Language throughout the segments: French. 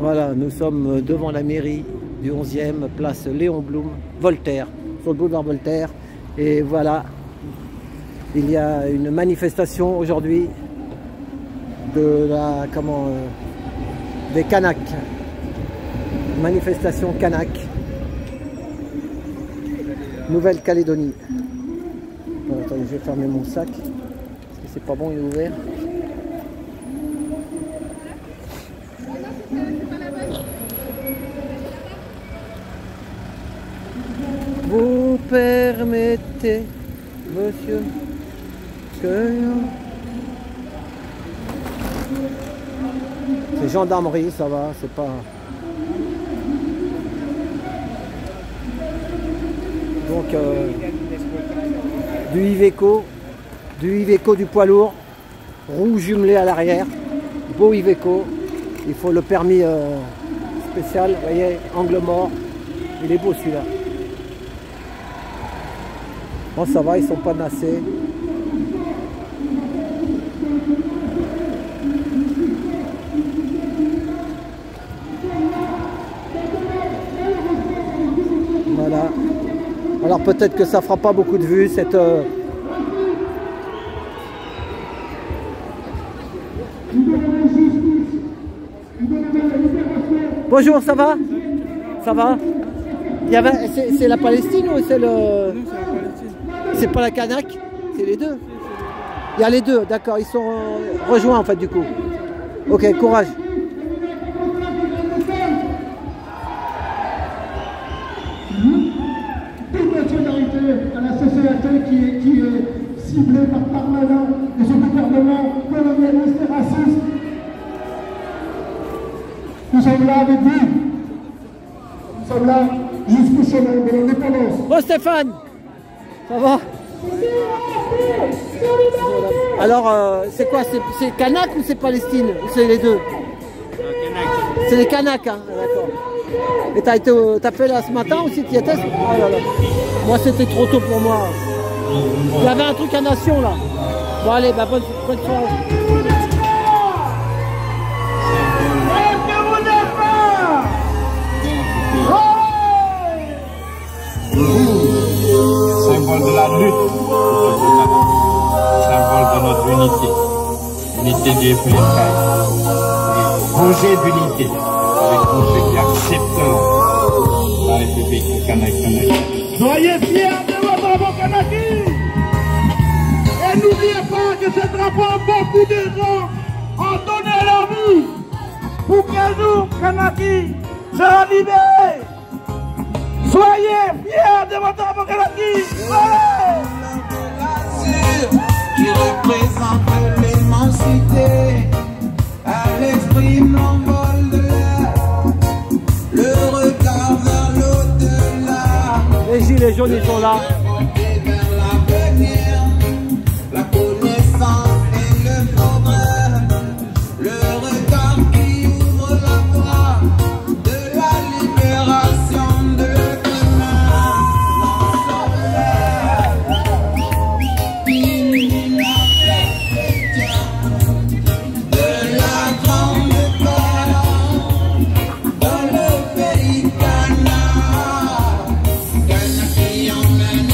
Voilà, nous sommes devant la mairie du 11e, place Léon Blum, Voltaire, sur le boulevard Voltaire. Et voilà, il y a une manifestation aujourd'hui de la, des Kanaks. Manifestation Kanak, Nouvelle-Calédonie. Bon, attendez, je vais fermer mon sac, parce que c'est pas bon, il est ouvert. Vous permettez, monsieur, que... C'est gendarmerie, ça va, c'est pas... Donc, du Iveco du poids lourd, roue jumelée à l'arrière, beau Iveco, il faut le permis spécial, vous voyez, angle mort, il est beau celui-là. Bon, ça va, ils sont pas nassés. Voilà. Alors peut-être que ça fera pas beaucoup de vues cette... Bonjour, ça va? Ça va? C'est la Palestine ou c'est le... Non, c'est la Palestine. C'est pas la Kanak? C'est les deux? Il y a les deux, d'accord, ils sont rejoints en fait du coup. Ok, courage. Toute la solidarité à la CCAT qui est ciblée par Darmanin et son gouvernement colonialiste et raciste. Nous sommes là avec vous. Nous sommes là jusqu'au chemin de l'indépendance. Bon Stéphane, ça va? Alors, c'est quoi? C'est Kanak ou c'est Palestine? Ou c'est les deux? C'est les Kanaks, hein? D'accord. Et t'as fait là ce matin aussi, tu y étais? Oh là là. Moi c'était trop tôt pour moi. Il y avait un truc à Nation là. Bon allez, bah, bonne soirée. Symbole de la lutte, symbole de notre unité, unité des Philippins, projet d'unité avec tous ceux qui accepteront la République canadienne. Soyez fiers de votre drapeau Kanaki. Et n'oubliez pas que ce drapeau, beaucoup de gens ont donné leur vie pour qu'un jour Kanaki sera libéré. Soyez fiers de votre drapeau Kanaki. Qui représente l'immensité à l'esprit non-vol de l'air, le regard vers l'au-delà. Les gilets jaunes ils sont là. Et vers l'avenir, la connaissance et le progrès, le regard qui ouvre la voie de la libération de demain. De la grande terre, dans le pays Ghana, Ghana qui emmène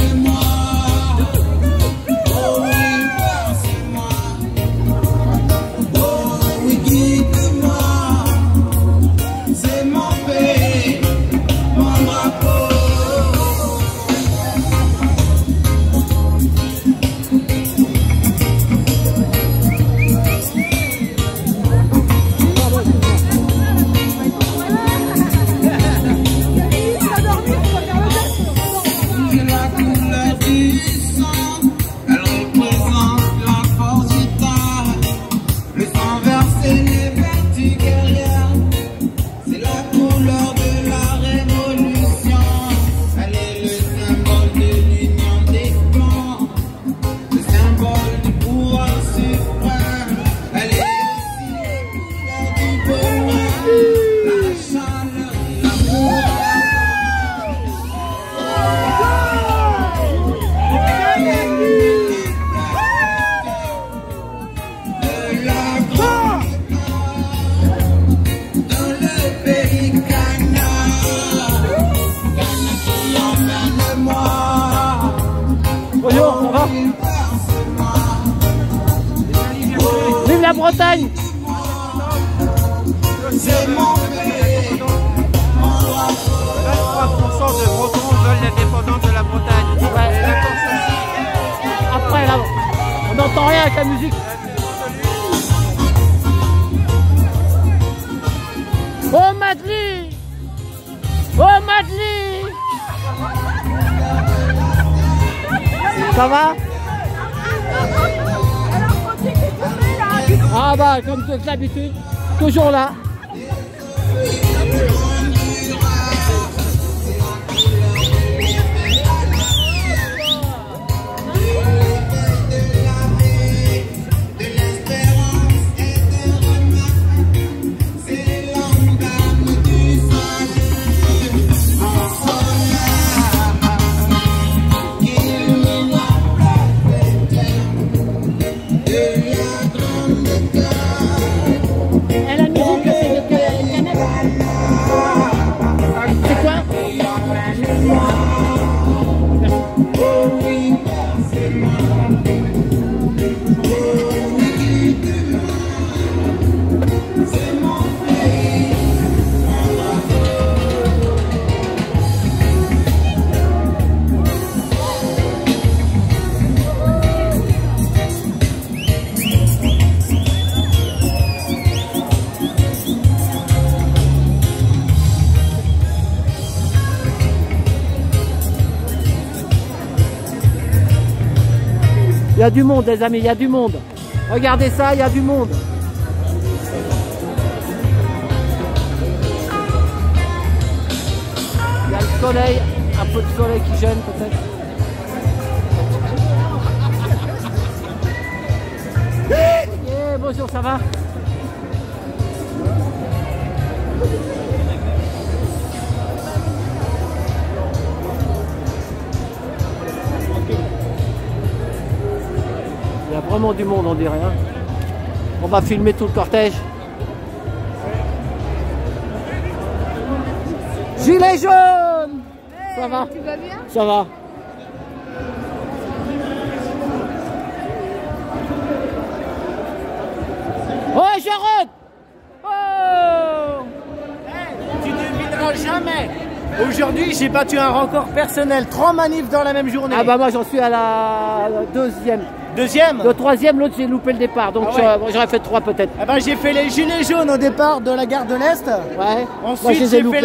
la Bretagne. C'est mon pays, mon drapeau. 23% de Bretons veulent l'indépendance de la Bretagne. Ouais. Et la Corse aussi. Après, là, on n'entend rien avec la musique. Oh Madly! Oh Madly! Ça va? Ah bah comme d'habitude, toujours là. Et la musique, c'est de Canac. C'est quoi? Il y a du monde les amis, il y a du monde. Regardez ça, il y a du monde. Il y a le soleil, un peu de soleil qui gêne peut-être. Yeah, bonjour, ça va? Il y a vraiment du monde, on dirait. Hein. On va filmer tout le cortège. Gilet jaune! Hey, ça va? Tu vas bien? Ça va. Oh, Jarod! Oh! Hey, tu devineras jamais. Aujourd'hui, j'ai battu un record personnel. 3 manifs dans la même journée. Ah bah moi j'en suis à la deuxième. Deuxième? Le troisième, l'autre j'ai loupé le départ, donc Ah ouais. j'aurais fait 3 peut-être. Eh ben, j'ai fait les gilets jaunes au départ de la gare de l'Est. Ouais. Moi, je Ensuite, les ai loupés.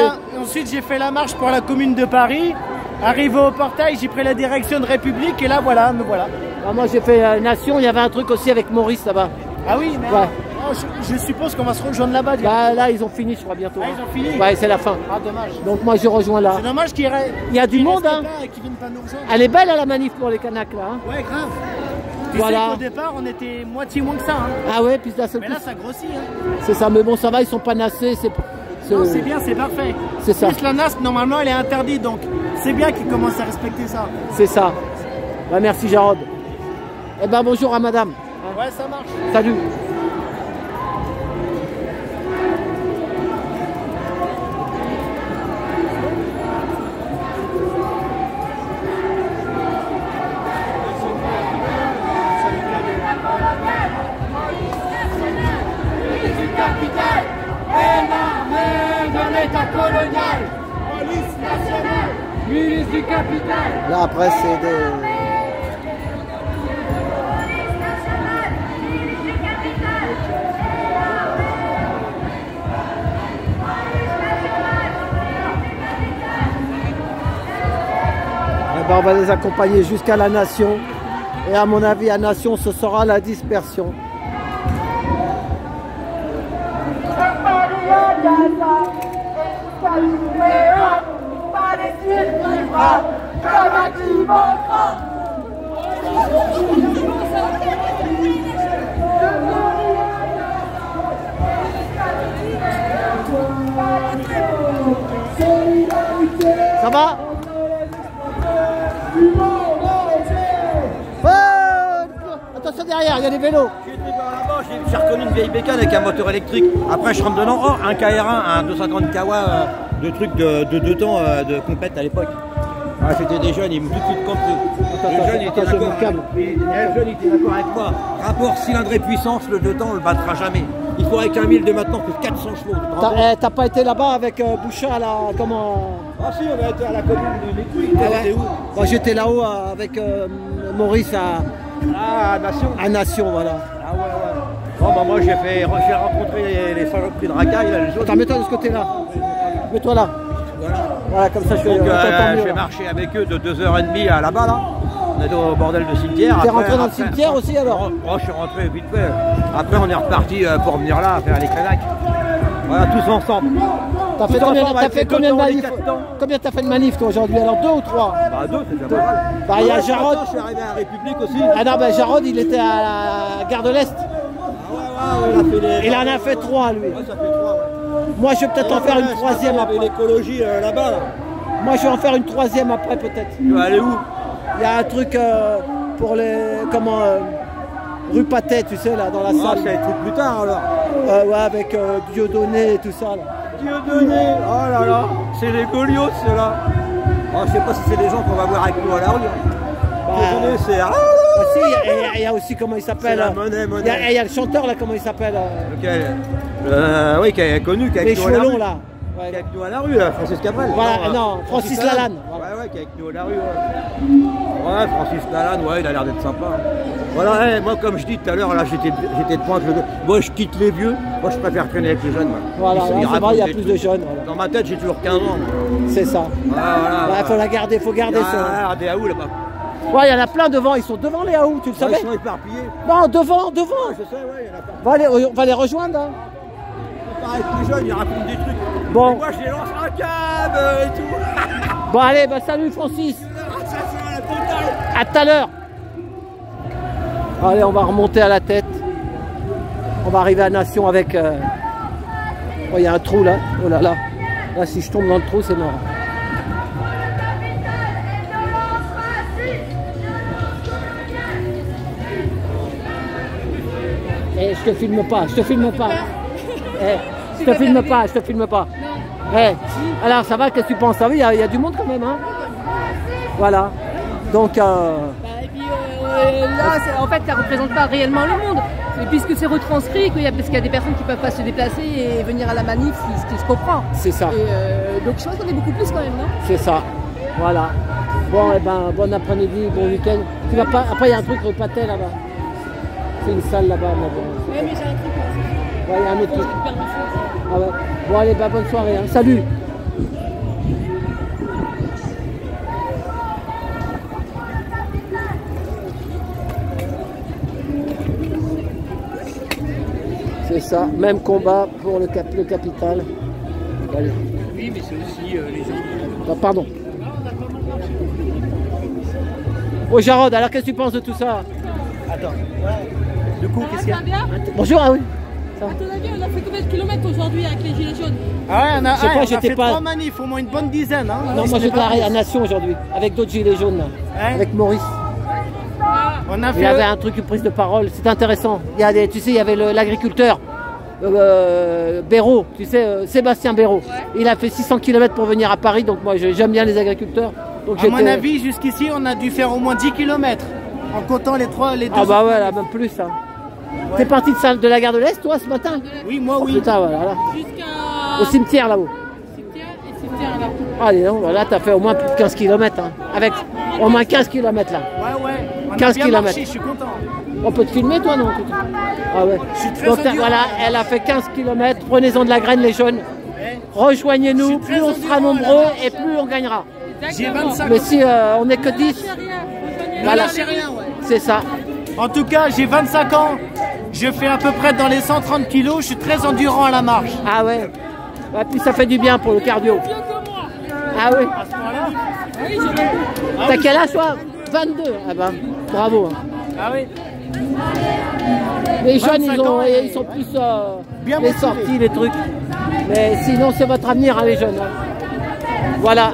j'ai fait la marche pour la commune de Paris. Arrivé au portail, j'ai pris la direction de République et là, voilà, me voilà. Ah, moi j'ai fait Nation, il y avait un truc aussi avec Maurice là-bas. Ah oui, mais Ouais. oh, je suppose qu'on va se rejoindre là-bas. Bah, là ils ont fini je crois bientôt. Ah, ils ont fini? Ouais, c'est la fin. Ah, dommage. Donc moi je rejoins là. C'est dommage qu'il Il y a du monde, hein. Qui viennent pas nous rejoindre. Elle est belle à la manif pour les Canacs là. Hein. Ouais, grave. Tu Voilà. sais qu'au départ, on était moitié moins que ça. Hein. Ah ouais, puis là, Mais là, ça grossit. Hein. c'est ça, mais bon ça va, ils sont pas nassés, Non, c'est bien, c'est parfait. C'est ça. Plus la NAS, normalement, elle est interdite, donc c'est bien qu'ils commencent à respecter ça. C'est ça. Bah, merci Jarod. Eh ben bonjour à madame. Hein. Ouais, ça marche. Salut. Là après c'est des... Eh ben, on va les accompagner jusqu'à la Nation. Et à mon avis, à Nation, ce sera la dispersion. Ça va? Attention derrière, il y a des vélos. J'ai reconnu une vieille bécane avec un moteur électrique. Après, je rentre dedans, oh, un KR1, un 250 kW de truc de 2 temps de compète à l'époque. Ah, c'était des jeunes, ils m'ont tout de suite compris. Les jeunes étaient d'accord. Les jeunes étaient d'accord avec moi. Rapport cylindrée puissance, le 2 temps, on le battra jamais. Il faudrait qu'un 1000 de maintenant que 400 chevaux. T'as pas été là-bas avec Bouchard là, comment? Ah si, on a été à la commune de Métouille. Ouais. Moi j'étais là-haut avec Maurice à Nation. À Nation, voilà. Ah ouais, ouais. Bon, bah, moi j'ai rencontré les saloperies de racaille, là, les autres. Attends, mets-toi de ce côté-là. Mets-toi là. Voilà, comme ça je j'ai marché avec eux de 2h30 à là-bas, là. On était au bordel de cimetière. T'es rentré dans le cimetière aussi alors? Oh, je suis rentré vite fait. Après on est reparti pour venir là, faire les canaques. Voilà, tous ensemble. T'as fait combien de manifs? Combien t'as fait de manifs toi aujourd'hui? Alors 2 ou 3? Bah 2, c'est déjà pas mal. Bah il y a Jarod. Je suis arrivé à la République aussi. Ah non, bah Jarod il était à la gare de l'Est. Il en a fait 3 lui. Ouais, ça fait 3. Moi je vais peut-être en faire une 3e après. L'écologie là-bas. Là. Moi je vais en faire une 3e après peut-être. Tu vas aller où? Il y a un truc pour les. Comment rue Patet, tu sais, là, dans la salle. C'est un truc plus tard alors. Ouais, avec Dieudonné et tout ça. Là. Dieudonné, oh là là, c'est les Goliaths ceux-là. Oh, je sais pas si c'est des gens qu'on va voir avec nous à la rue. Dieudonné, c'est. Ah, si, il y a aussi, comment il s'appelle? Il y a le chanteur là, comment il s'appelle? Lequel? Oui, qui est connu, qui est avec nous à la rue. Là. Ouais. Qui est avec nous à la rue, là, Francis Cabrel. Voilà, non, Francis Lalanne. Voilà. Ouais, qui est avec nous à la rue. Ouais, Francis Lalanne, ouais, il a l'air d'être sympa. Voilà, hey, moi comme je dis tout à l'heure, là j'étais de pointe. Moi je quitte les vieux, moi je préfère traîner avec les jeunes. Voilà, c'est vrai, il y a plus de jeunes. Voilà. Dans ma tête j'ai toujours 15 ans. C'est ça. Voilà, faut la garder, faut garder ça. Ah, des Aou là-bas. Ouais, il y en a plein devant, ils sont devant les Aou, tu le savais? Ils sont éparpillés. Non, devant. Je sais, ouais, il y en a plein. On va les rejoindre. Hein. Pareil, plus jeunes, ils racontent des trucs. Bon. Et moi je les lance un câble et tout. Bon allez, bah salut Francis. À tout à l'heure. Allez, on va remonter à la tête. On va arriver à Nation avec... Oh, il y a un trou là. Oh là là. Là, si je tombe dans le trou, c'est mort. Eh, je te filme pas. Je te filme pas. Je te filme pas. Alors, ça va, qu'est-ce que tu penses? Ça va, il y a du monde quand même, hein? Voilà. Donc... là, en fait, ça ne représente pas réellement le monde. Et puisque c'est retranscrit, parce qu'il y a des personnes qui ne peuvent pas se déplacer et venir à la manif, ce qui se comprend. C'est ça. Et, donc je pense qu'on est beaucoup plus quand même, non? C'est ça. Voilà. Bon, et ben, bon après-midi, bon week-end. Tu vas pas... Après, il y a un truc repaté là-bas. C'est une salle là-bas. Oui, mais j'ai un truc là. Ouais, il y a un autre truc. Ah ouais. Bon, allez, bah, bonne soirée. Hein. Salut. C'est ça, même combat pour le capital. Allez. Oui, mais c'est aussi les gens. Ah, pardon. Oh Jarod, alors qu'est-ce que tu penses de tout ça? Attends. Du coup, qu'est-ce qu'il y a? Bonjour, ah oui. À ton avis, on a fait combien de kilomètres aujourd'hui avec les gilets jaunes? Ah ouais, on a fait pas... 3 manifs, au moins une bonne dizaine. Hein. Non, moi j'étais à Nation aujourd'hui, avec d'autres gilets jaunes, là, avec Maurice. On a fait... Il y avait un truc, une prise de parole, c'était intéressant. Il y a tu sais, il y avait l'agriculteur, Béraud, tu sais, Sébastien Béraud. Ouais. Il a fait 600 km pour venir à Paris, donc moi j'aime bien les agriculteurs. Donc, à mon avis, jusqu'ici, on a dû faire au moins 10 km, en comptant les deux. Ah bah ouais, là, même plus. Hein. Ouais. T'es parti de la gare de l'Est, toi, ce matin? Oui, moi, oui. Putain, voilà, là. Au cimetière, là-haut. Cimetière et cimetière, là. Allez, non, voilà, t'as fait au moins plus de 15 km. Hein. Avec au moins 15 km, là. Ouais. On 15 a bien km. Marché, je suis content. On peut te filmer, toi, non? Ah ouais. Je suis très donc voilà, elle a fait 15 km. Prenez-en de la graine, les jeunes. Rejoignez-nous. Plus on sera nombreux et plus on gagnera. J'ai 25 ans. Mais si on n'est que 10, voilà. Rien, ouais. C'est ça. En tout cas, j'ai 25 ans. Je fais à peu près dans les 130 kilos. Je suis très endurant à la marche. Ah ouais. Ouais, puis ça fait du bien pour le cardio. Ah oui. À ce moment-là. T'as quel âge, toi? 22. Ah ben, bravo. Ah oui. Les jeunes, ils sont plus bien les sorties, les trucs. Mais sinon, c'est votre avenir, hein, les jeunes. Hein. Voilà.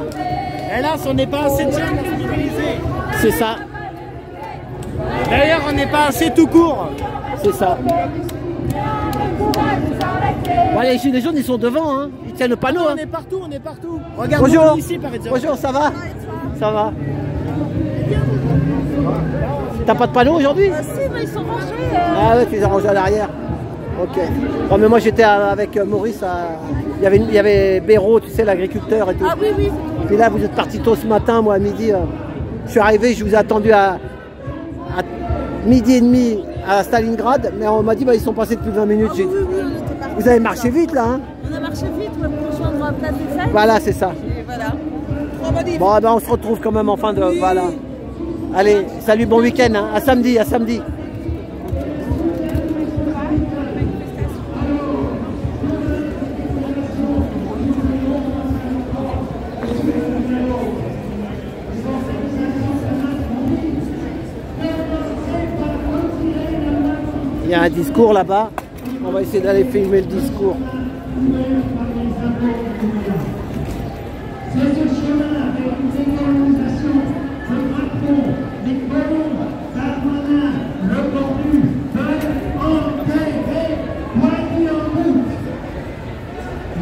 Hélas, on n'est pas assez de jeunes à se mobiliser. C'est ça. D'ailleurs, on n'est pas assez tout court. C'est ça. Bon, les gilets jaunes, ils sont devant, hein. Ils tiennent le panneau. On Hein. est partout, on est partout. Regarde Bonjour. ici par exemple. Bonjour, ça va? Ça va. T'as pas de panneau aujourd'hui? Si, mais ils sont rangés. Ah ouais, tu les as rangés à l'arrière. Ok. Non mais moi j'étais avec Maurice, il y avait Béraud, tu sais, l'agriculteur et tout. Ah oui, oui. Puis là vous êtes parti tôt ce matin, moi à midi. Je suis arrivé, je vous ai attendu à midi et demi à Stalingrad, mais on m'a dit bah, ils sont passés depuis 20 minutes. Ah, oui, oui, on était partis. Vous avez marché vite là, hein? On a marché vite pour rejoindre la place des fêtes. Voilà, c'est ça. Et voilà. Bon, ben, on se retrouve quand même en fin de... Oui. Voilà. Allez, salut, bon week-end, hein. À samedi, à samedi. Il y a un discours là-bas. On va essayer d'aller filmer le discours.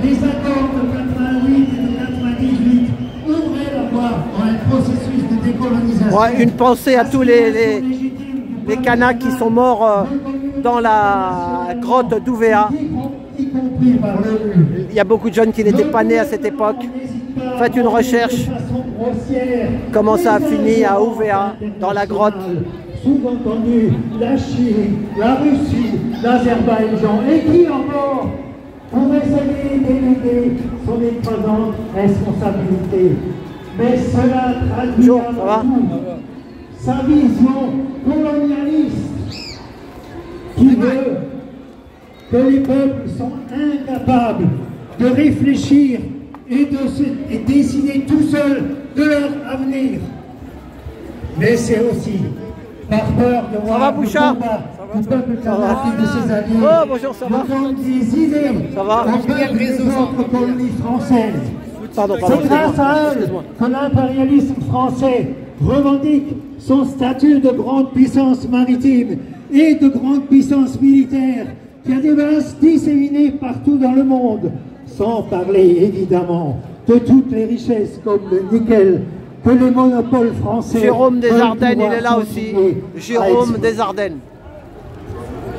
Les accords de 88 et de 98 ouvraient la voie dans un processus de décolonisation. Ouais, une pensée à tous les Kanaks qui sont morts dans la grotte d'Ouvéa. Il y a beaucoup de jeunes qui n'étaient pas nés à cette époque. Faites une recherche. Comment ça a fini à Ouvéa, dans la grotte. Sous-entendu, la Chine, la Russie, l'Azerbaïdjan et qui encore pourrait s'aider d'éluder son écrasante responsabilité. Mais cela traduit avant tout sa vision colonialiste qui veut que les peuples sont incapables de réfléchir et de décider tout seuls de leur avenir. Mais c'est aussi par peur de voir le combat du peuple kanak et de ses alliés. Oh, bonjour, ça va? Des idées ça va? des autres colonies françaises. Pardon, c'est grâce à eux que l'impérialisme français revendique son statut de grande puissance maritime et de grande puissance militaire qui a des bases disséminées partout dans le monde, sans parler évidemment de toutes les richesses comme le nickel que les monopoles français... Jérôme des Ardennes, il est là aussi. Jérôme des Ardennes.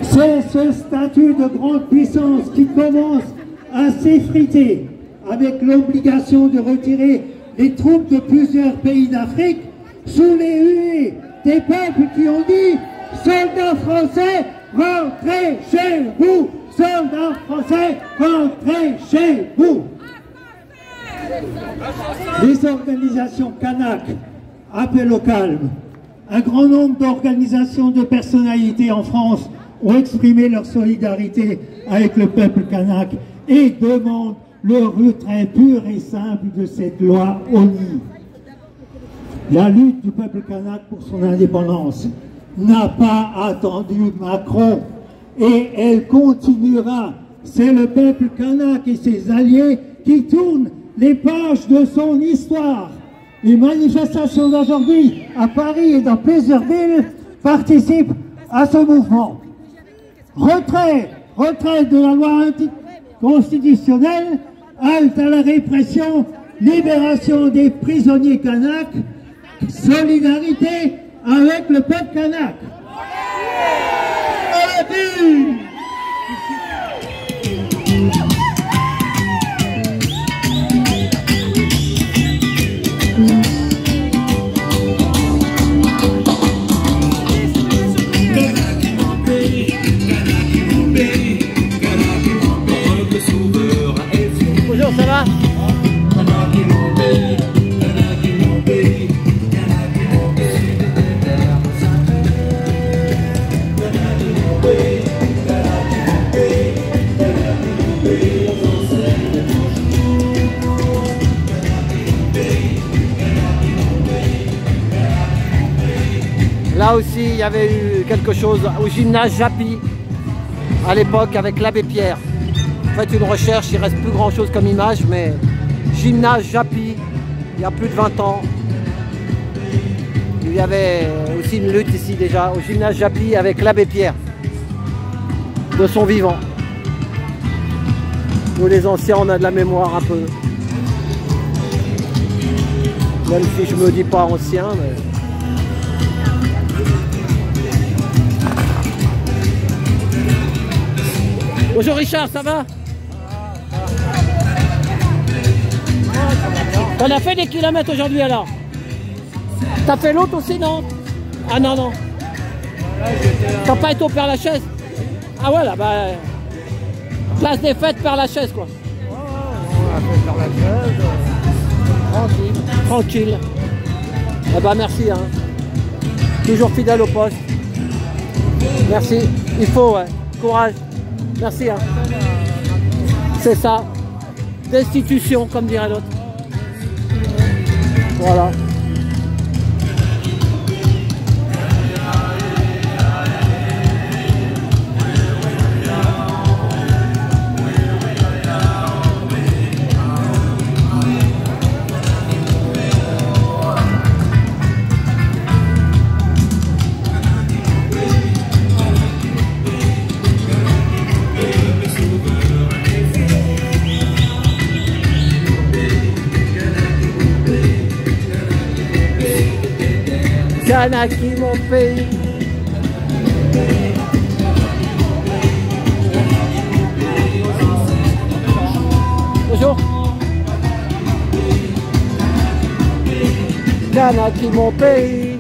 C'est ce statut de grande puissance qui commence à s'effriter avec l'obligation de retirer les troupes de plusieurs pays d'Afrique sous les huées des peuples qui ont dit « Soldats français, rentrez chez vous! Soldats français, rentrez chez vous !» Les organisations kanak appellent au calme. Un grand nombre d'organisations de personnalités en France ont exprimé leur solidarité avec le peuple kanak et demandent le retrait pur et simple de cette loi ONU. La lutte du peuple kanak pour son indépendance n'a pas attendu Macron et elle continuera. C'est le peuple kanak et ses alliés qui tournent les pages de son histoire. Les manifestations d'aujourd'hui à Paris et dans plusieurs villes participent à ce mouvement. Retrait de la loi anticonstitutionnelle, halte à la répression, libération des prisonniers kanaks, solidarité avec le peuple kanak. Bonjour, ça va? Là aussi, il y avait eu quelque chose au gymnase Japy, à l'époque, avec l'abbé Pierre. Faites une recherche, il ne reste plus grand chose comme image, mais gymnase Japy, il y a plus de 20 ans. Il y avait aussi une lutte ici déjà, au gymnase Japy avec l'abbé Pierre, de son vivant. Nous les anciens, on a de la mémoire un peu. Même si je me dis pas ancien, mais... Bonjour Richard, ça va? T'en as fait des kilomètres aujourd'hui alors? T'as fait l'autre aussi, non? Ah non, non. T'as pas été au Père-Lachaise? Ah ouais, là, bah... Place des fêtes, Père-Lachaise, quoi. On a fait Père-Lachaise. Tranquille. Tranquille. Eh ben merci, hein. Toujours fidèle au poste. Merci. Il faut, ouais. Courage. Merci, hein. C'est ça. Destitution, comme dirait l'autre. Voilà. Kanaki, mon pays. Bonjour. Kanaki, mon pays.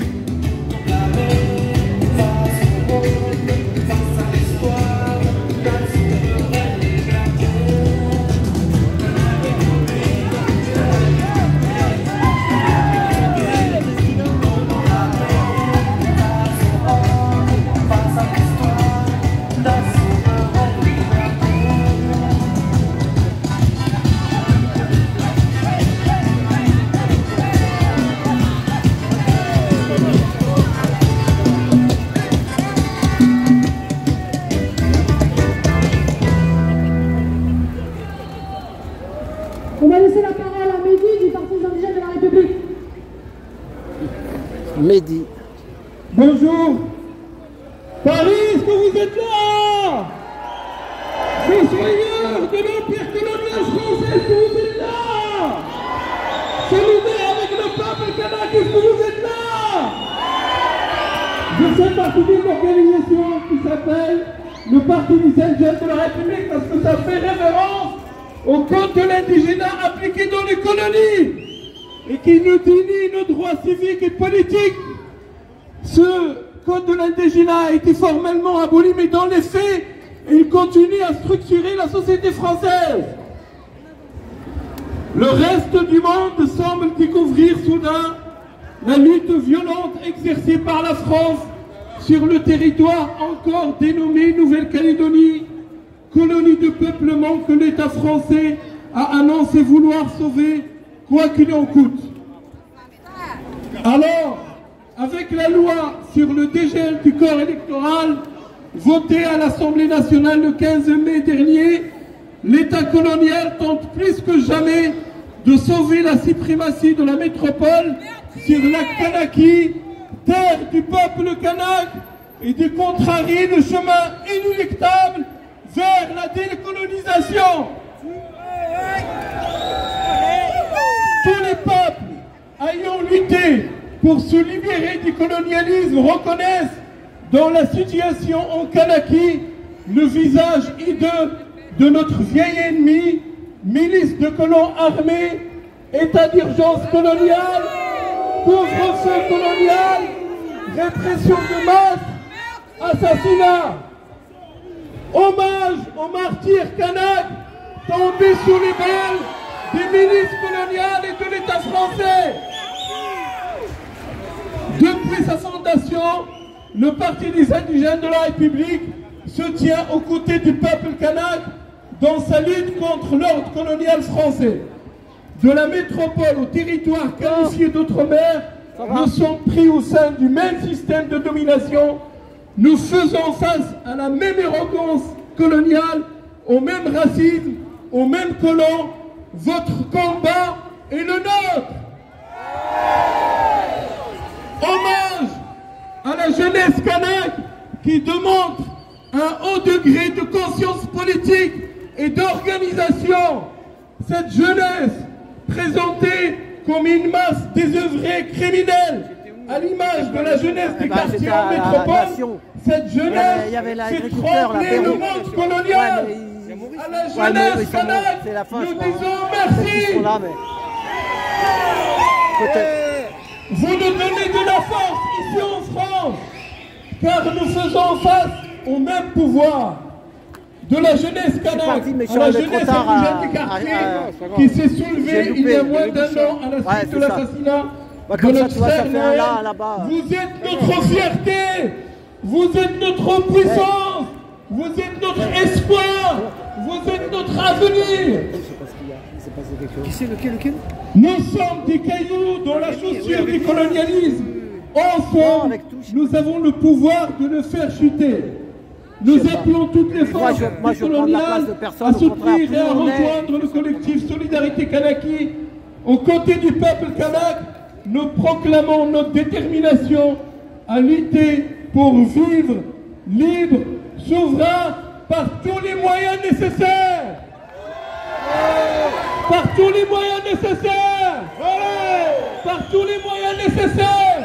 On va laisser la parole à Mehdi du Parti des indigènes de la République. Mehdi. Bonjour. Paris, est-ce que vous êtes là? Fossoyeurs de l'Empire colonial français, est-ce que vous êtes là? Solidaires avec le peuple kanak, est-ce que vous êtes là? Je fais partie d'une organisation qui s'appelle le Parti des indigènes de la République parce que ça fait référence au code de l'indigénat appliqué dans les colonies et qui nous dénie nos droits civiques et politiques. Ce code de l'indigénat a été formellement aboli, mais dans les faits, il continue à structurer la société française. Le reste du monde semble découvrir soudain la lutte violente exercée par la France sur le territoire encore dénommé Nouvelle-Calédonie, colonie de peuplement que l'État français a annoncé vouloir sauver, quoi qu'il en coûte. Alors, avec la loi sur le dégel du corps électoral, votée à l'Assemblée nationale le 15 mai dernier, l'État colonial tente plus que jamais de sauver la suprématie de la métropole sur la Kanaki, terre du peuple kanak, et de contrarier le chemin inéluctable vers la décolonisation. Tous les peuples ayant lutté pour se libérer du colonialisme reconnaissent dans la situation en Kanaki le visage hideux de notre vieil ennemi, milice de colons armés, état d'urgence colonial, couvre-feu colonial, répression de masse, assassinat. Hommage aux martyrs kanak tombés sous les balles des milices coloniales et de l'État français. Depuis sa fondation, le Parti des indigènes de la République se tient aux côtés du peuple kanak dans sa lutte contre l'ordre colonial français. De la métropole au territoire qualifié d'outre-mer, nous sommes pris au sein du même système de domination. Nous faisons face à la même arrogance coloniale, au même racisme, aux mêmes colons. Votre combat est le nôtre. Hommage à la jeunesse kanak qui démontre un haut degré de conscience politique et d'organisation. Cette jeunesse présentée comme une masse désœuvrée criminelle, à l'image de la jeunesse des quartiers en métropole, cette jeunesse s'est trompée le monde colonial. À la jeunesse kanak, nous disons merci. Vous nous donnez de la force ici en France, car nous faisons face au même pouvoir de la jeunesse kanak, à la jeunesse indigène du quartier qui s'est soulevée il y a moins d'un an à la suite de l'assassinat de notre frère Noël. Vous êtes notre fierté, vous êtes notre puissance, vous êtes notre espoir, vous êtes notre avenir. Qui c'est lequel? Nous sommes des cailloux dans la chaussure du colonialisme. Ensemble, nous avons le pouvoir de le faire chuter. Nous appelons toutes les forces coloniales à soutenir et à rejoindre le collectif Solidarité Kanaki. Aux côtés du peuple kanak, nous proclamons notre détermination à lutter pour vivre libre, souverain, par tous les moyens nécessaires. Par tous les moyens nécessaires. Par tous les moyens nécessaires.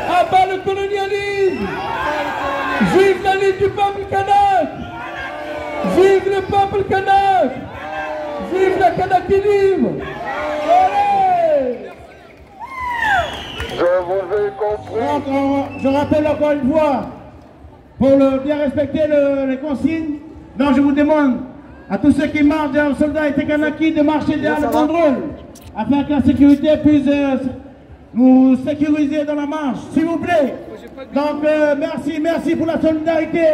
Abat le colonialisme. Vive la lutte du peuple kanak. Vive le peuple kanak. Vive la Kanaki libre. Je vous ai compris. Donc, je rappelle encore une fois, pour bien respecter les consignes, donc je vous demande à tous ceux qui marchent derrière le Solidarité Kanaki de marcher derrière le contrôle, afin que la sécurité puisse nous sécuriser dans la marche, s'il vous plaît. Donc merci pour la solidarité.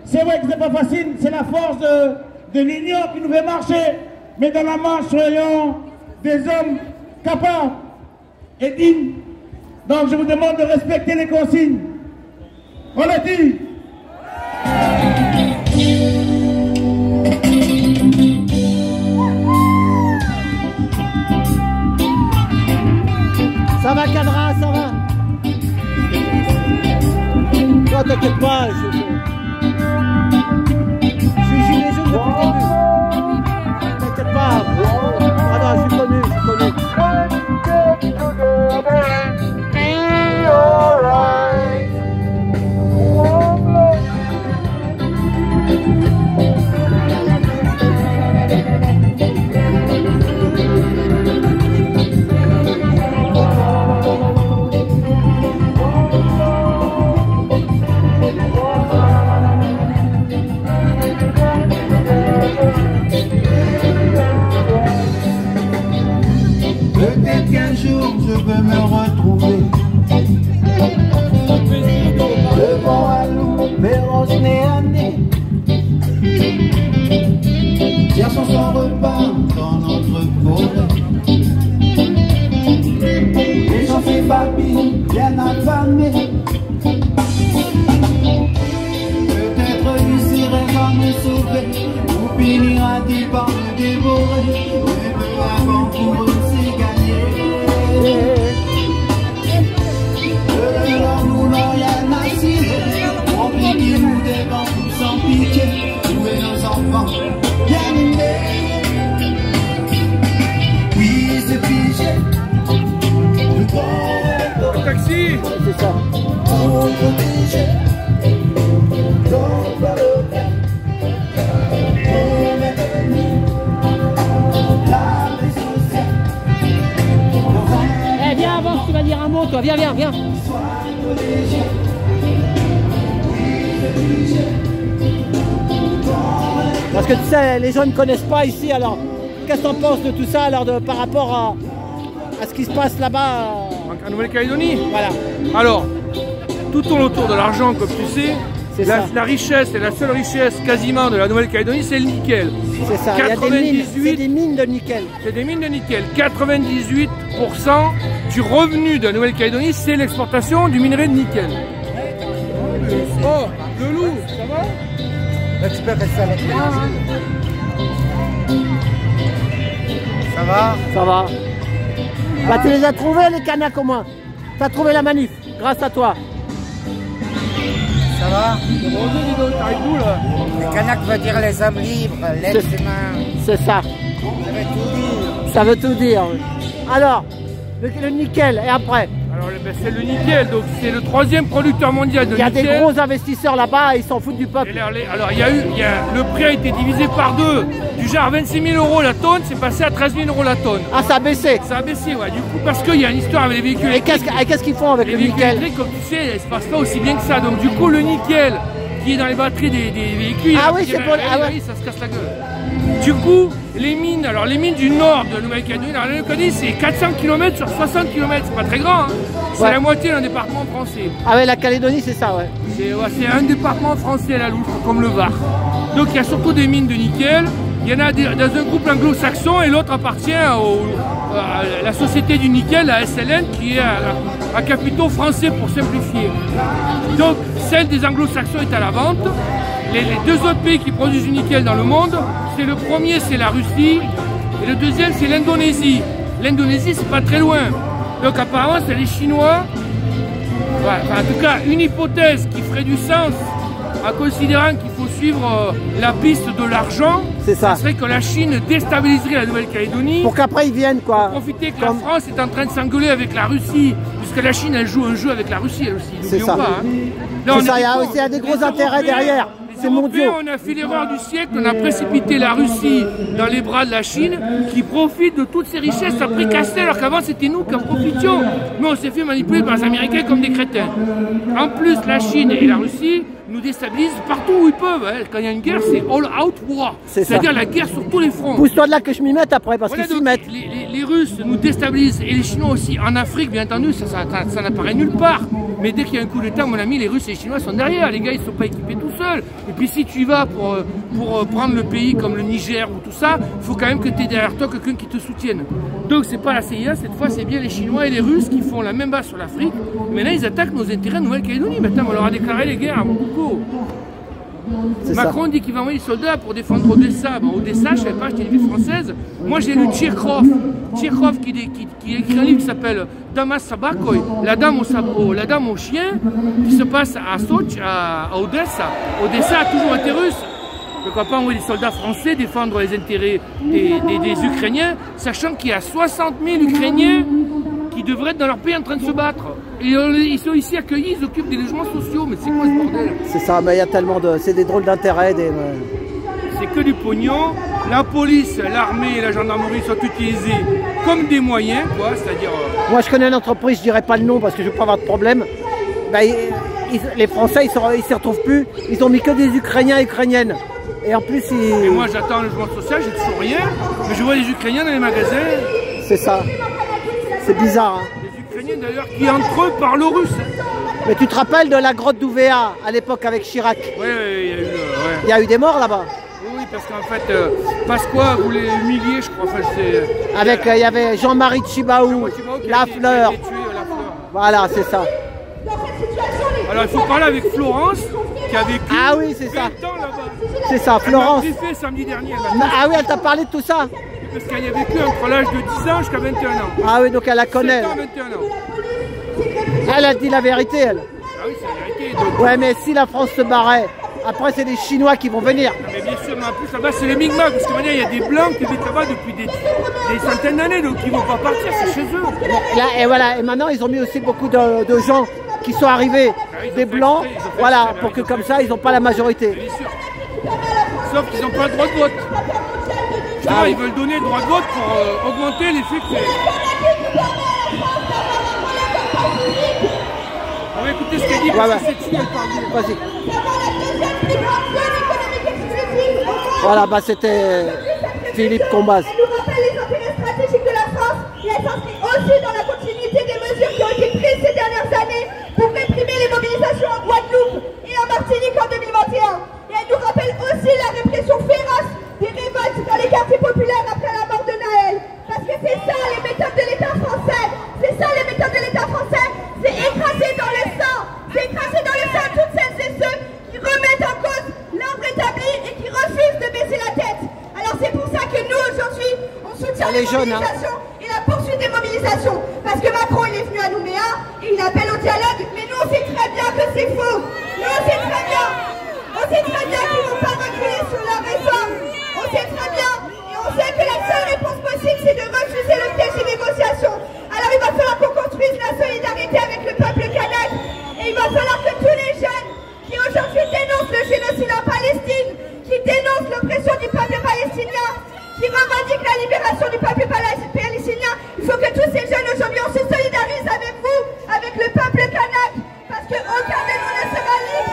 C'est vrai que c'est pas facile, c'est la force de l'union qui nous fait marcher, mais dans la marche, soyons des hommes capables et dignes. Donc je vous demande de respecter les consignes. On l'a dit. Ça va, Cadra, ça va. Toi, t'inquiète pas, je suis gilet jaune depuis le début. T'inquiète pas. Ah non, je suis connu. Peut-être qu'un jour je peux me retrouver devant un loup féroce nez à nez, cherchant son repas dans notre forêt. Et j'en fais papy bien affamé. Peut-être réussirai-je à me sauver, ou finira-t-il par me dévorer. Mais peu avant pour eux c'est gagné. Alors nous l'on a ciblé, remplis-nous des bambous sans pitié, nous et nos enfants bien aimés. Oui c'est figé, nous prenons le taxi, c'est ça. on obligé, donc par le bien, on est venu, la vie sociale. Eh viens, avance, tu vas dire un mot, toi. Viens. Parce que tu sais, les gens ne connaissent pas ici, alors qu'est-ce que tu en penses de tout ça, alors par rapport à ce qui se passe là-bas en Nouvelle-Calédonie? Voilà. Alors, tout tourne autour de l'argent, comme tu sais. La richesse, et la seule richesse quasiment de la Nouvelle-Calédonie, c'est le nickel. C'est ça, il y a des mines de nickel. C'est des mines de nickel. 98% du revenu de la Nouvelle-Calédonie, c'est l'exportation du minerai de nickel. Oh, le loup, ça va? Là, tu peux rester avec moi. Ça va? Ça va. Bah, tu les as trouvés, les Kanaks, au moins. Tu as trouvé la manif, grâce à toi. Ça Ça va? Bonjour, dis donc, t'arrives d'où là? Le Kanak veut dire les hommes libres, l'être humain. C'est ça. Ça veut tout dire. Ça veut tout dire. Oui. Alors, le nickel, et après? Alors ben, c'est le nickel, donc c'est le 3e producteur mondial de nickel. Il y a des gros investisseurs là-bas, ils s'en foutent du peuple. Alors le prix a été divisé par 2. Du genre 26 000 € la tonne, c'est passé à 13 000 € la tonne. Ah, ça a baissé? Ça a baissé, ouais, du coup, parce qu'il y a une histoire avec les véhicules. Et qu'est-ce qu'ils font avec le nickel? Les véhicules, comme tu sais, ça se passe pas aussi bien que ça. Donc du coup, le nickel qui est dans les batteries des véhicules, ah oui, c'est pour ça se casse la gueule. Du coup, les mines du nord de la Nouvelle-Calédonie, la Nouvelle-Calédonie, c'est 400 km sur 60 km, c'est pas très grand, hein. C'est la moitié d'un département français. Ah ouais, la Calédonie, c'est ça, ouais. C'est un département français à la louche, comme le Var. Donc il y a surtout des mines de nickel. Il y en a dans un groupe anglo-saxon et l'autre appartient à la société du nickel, la SLN, qui est à capitaux français pour simplifier. Donc celle des anglo-saxons est à la vente. Les 2 autres pays qui produisent du nickel dans le monde, le premier c'est la Russie et le deuxième c'est l'Indonésie. L'Indonésie c'est pas très loin. Donc apparemment c'est les Chinois. Ouais, enfin, en tout cas une hypothèse qui ferait du sens en considérant qu'il faut suivre la piste de l'argent, ça serait que la Chine déstabiliserait la Nouvelle-Calédonie. Pour qu'après ils viennent quoi. Pour profiter que la France est en train de s'engueuler avec la Russie, puisque la Chine elle joue un jeu avec la Russie elle aussi. C'est ça. Pas, hein. C'est ça, il y a des gros intérêts derrière. C'est mondial. On a fait l'erreur du siècle, on a précipité la Russie dans les bras de la Chine qui profite de toutes ces richesses à prix cassé alors qu'avant c'était nous qui en profitions. Mais on s'est fait manipuler par les Américains comme des crétins. En plus, la Chine et la Russie nous déstabilisent partout où ils peuvent. Hein. Quand il y a une guerre, c'est all out war. C'est-à-dire la guerre sur tous les fronts. Pousse-toi de là que je m'y mette après parce qu'ils s'y mettent. Les Russes nous déstabilisent et les Chinois aussi. En Afrique, bien entendu, ça n'apparaît nulle part. Mais dès qu'il y a un coup d'État, mon ami, les Russes et les Chinois sont derrière. Les gars, ils ne sont pas équipés tout seuls. Et puis si tu y vas pour prendre le pays comme le Niger ou tout ça, il faut quand même que tu aies derrière toi quelqu'un qui te soutienne. Donc c'est pas la CIA, cette fois c'est bien les Chinois et les Russes qui font la même base sur l'Afrique. Mais là ils attaquent nos intérêts de Nouvelle-Calédonie. Maintenant on leur a déclaré les guerres à Mobutu. Macron dit qu'il va envoyer des soldats pour défendre Odessa. Bon, Odessa, je ne savais pas, c'était une ville française. Moi j'ai lu Tcherkov. Tcherkov qui écrit un livre qui s'appelle Damas Sabakoy, la dame au chien, qui se passe à Sochi, à Odessa. Odessa a toujours été russe. Pourquoi pas envoyer des soldats français défendre les intérêts des Ukrainiens, sachant qu'il y a 60 000 Ukrainiens qui devraient être dans leur pays en train de se battre. Et ils sont ici accueillis, ils occupent des logements sociaux. Mais c'est quoi ce bordel? C'est ça, mais il y a tellement de... C'est des drôles d'intérêt. C'est que du pognon. La police, l'armée et la gendarmerie sont utilisés comme des moyens, quoi. C'est-à-dire... Moi, je connais une entreprise, je dirais pas le nom parce que je ne veux pas avoir de problème. Ben, les Français, ils s'y retrouvent plus. Ils ont mis que des Ukrainiens et Ukrainiennes. Et en plus, Et moi, j'attends le logement social, j'ai toujours rien. Mais je vois les Ukrainiens dans les magasins. C'est ça. C'est bizarre. Hein. Les Ukrainiens, d'ailleurs, qui entre eux parlent russe. Mais tu te rappelles de la grotte d'Ouvéa à l'époque avec Chirac? Oui, il y a eu... Il y a eu des morts là-bas. Oui, parce qu'en fait, Pasqua voulait humilier, je crois. Enfin, avec, il y avait Jean-Marie Tchibaou, Lafleur. Voilà, c'est ça. Alors, il faut parler avec Florence, qui a vécu c'est ça. 20 ans là-bas. C'est ça, Florence. Elle m'a briefé samedi dernier. Ah oui, elle t'a parlé de tout ça? Parce qu'elle y a vécu entre l'âge de 10 ans jusqu'à 21 ans. Ah oui, donc elle la connaît. 7 ans, 21 ans. Elle a dit la vérité, elle. Ah oui, c'est la vérité. Donc... Ouais, mais si la France se barrait, après c'est les Chinois qui vont venir. Non, mais bien sûr, mais en plus là-bas c'est les Mi'kmaq, parce que maintenant il y a des Blancs qui habitent là-bas depuis des centaines d'années, donc ils ne vont pas partir, c'est chez eux. Là, et voilà, et maintenant ils ont mis aussi beaucoup de gens qui sont arrivés, des Blancs, voilà, pour que comme ça ils n'ont pas la majorité. Bien sûr. Sauf qu'ils n'ont pas le droit de vote. Ils veulent donner le droit de vote pour augmenter l'effet que on va écouter ce qu'elle dit parce que cette fille elle parle bien. Vas-y. Voilà, bah c'était Philippe Combaz. Elle nous rappelle les intérêts stratégiques de la France et elle s'inscrit aussi dans la continuité des mesures qui ont été prises ces dernières années pour réprimer les mobilisations en Guadeloupe et en Martinique en 2021. Et elle nous rappelle aussi la répression féroce des révoltes dans les quartiers populaires après la mort de Naël. Parce que c'est ça les méthodes de l'État français. C'est ça les méthodes de l'État français. C'est écraser dans le sang. C'est écraser dans le sang toutes celles et ceux qui remettent en cause l'ordre établi et qui refusent de baisser la tête. Alors c'est pour ça que nous aujourd'hui, on soutient les mobilisations et la poursuite des mobilisations. Parce que Macron il est venu à Nouméa et il appelle au dialogue. Mais nous on sait très bien que c'est faux. Nous on sait très bien qu'ils ne vont pas reculer sur la réforme. On sait très bien, et on sait que la seule réponse possible, c'est de refuser le piège des négociations. Alors il va falloir qu'on construise la solidarité avec le peuple kanak. Et il va falloir que tous les jeunes qui aujourd'hui dénoncent le génocide en Palestine, qui dénoncent l'oppression du peuple palestinien, qui revendiquent la libération du peuple palestinien, il faut que tous ces jeunes aujourd'hui, on se solidarise avec vous, avec le peuple kanak, parce qu'aucun de nous ne sera libre.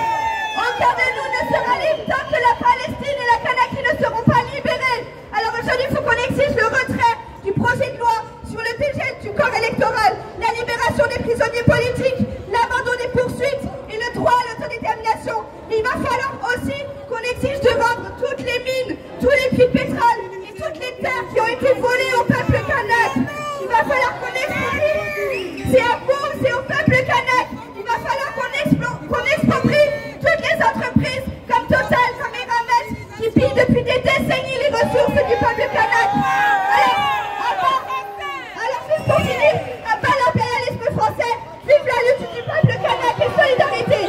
Aucun de nous ne sera libre tant que la Palestine et la Kanaki ne seront pas libérés. Alors aujourd'hui, il faut qu'on exige le retrait du projet de loi sur le dégel du corps électoral, la libération des prisonniers politiques, l'abandon des poursuites et le droit à l'autodétermination. Mais il va falloir aussi qu'on exige de rendre toutes les mines, tous les puits de pétrole et toutes les terres qui ont été volées au peuple kanak. Il va falloir qu'on exproprie. C'est à vous, c'est au peuple kanak. Il va falloir qu'on exproprie toutes les entreprises comme Total, comme Eramet, qui pillent depuis des décennies les ressources du peuple kanak. Alors juste pour finir, à bas l'impérialisme français, vive la lutte du peuple kanak et solidarité.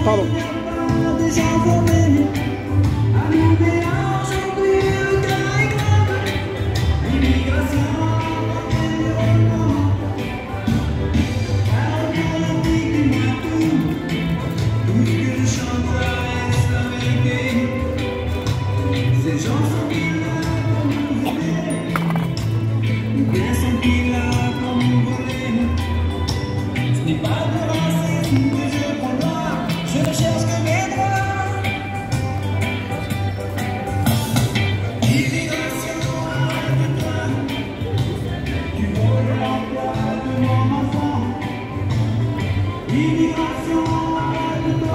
Pardon.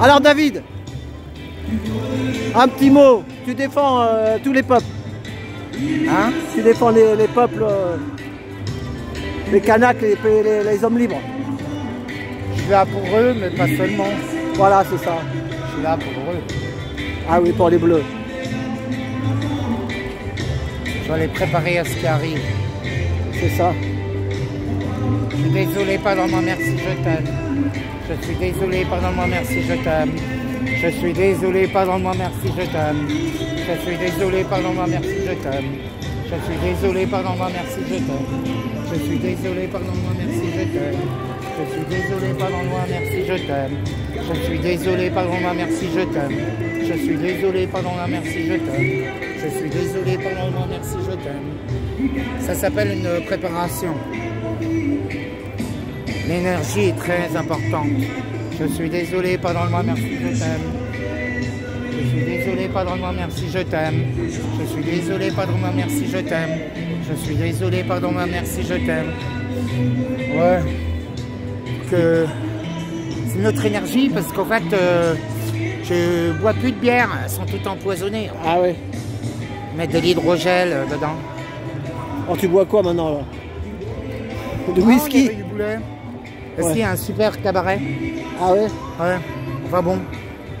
Alors David, un petit mot, tu défends tous les peuples. Hein? Tu défends les peuples, les Kanaks, les hommes libres. Je suis là pour eux, mais pas seulement. Voilà, c'est ça. Je suis là pour eux. Ah oui, pour les bleus. Je dois les préparer à ce qui arrive. C'est ça. Je suis désolé, pardon-moi, merci, je t'aime. Je suis désolé, pardon-moi, merci, je t'aime. Je suis désolé, pardon-moi, merci, je t'aime. Je suis désolé, pardon-moi, merci, je t'aime. Je suis désolé, pardon-moi, merci, je t'aime. Je suis désolé, pardon-moi, merci, je t'aime. Je suis désolé, pardon-moi, merci, je t'aime. Je suis désolé, pardon-moi, merci, je t'aime. Je suis désolé, pardon-moi, merci, je t'aime. Je suis désolé, pardon-moi, merci, je t'aime. Ça s'appelle une préparation. L'énergie est très importante. Je suis désolé, pardonne-moi, merci, je t'aime. Je suis désolé, pardonne-moi, merci, je t'aime. Je suis désolé, pardonne-moi, merci, je t'aime. Je suis désolé, pardonne-moi, merci, je t'aime. Ouais. Que c'est notre énergie parce qu'en fait, je bois plus de bière, elles sont toutes empoisonnées. Ah ouais. Mettre de l'hydrogel dedans. Oh, tu bois quoi maintenant là? De whisky? Il y avait du boulet. Est-ce qu'il y a un super cabaret? Ah ouais? Ouais. Enfin bon,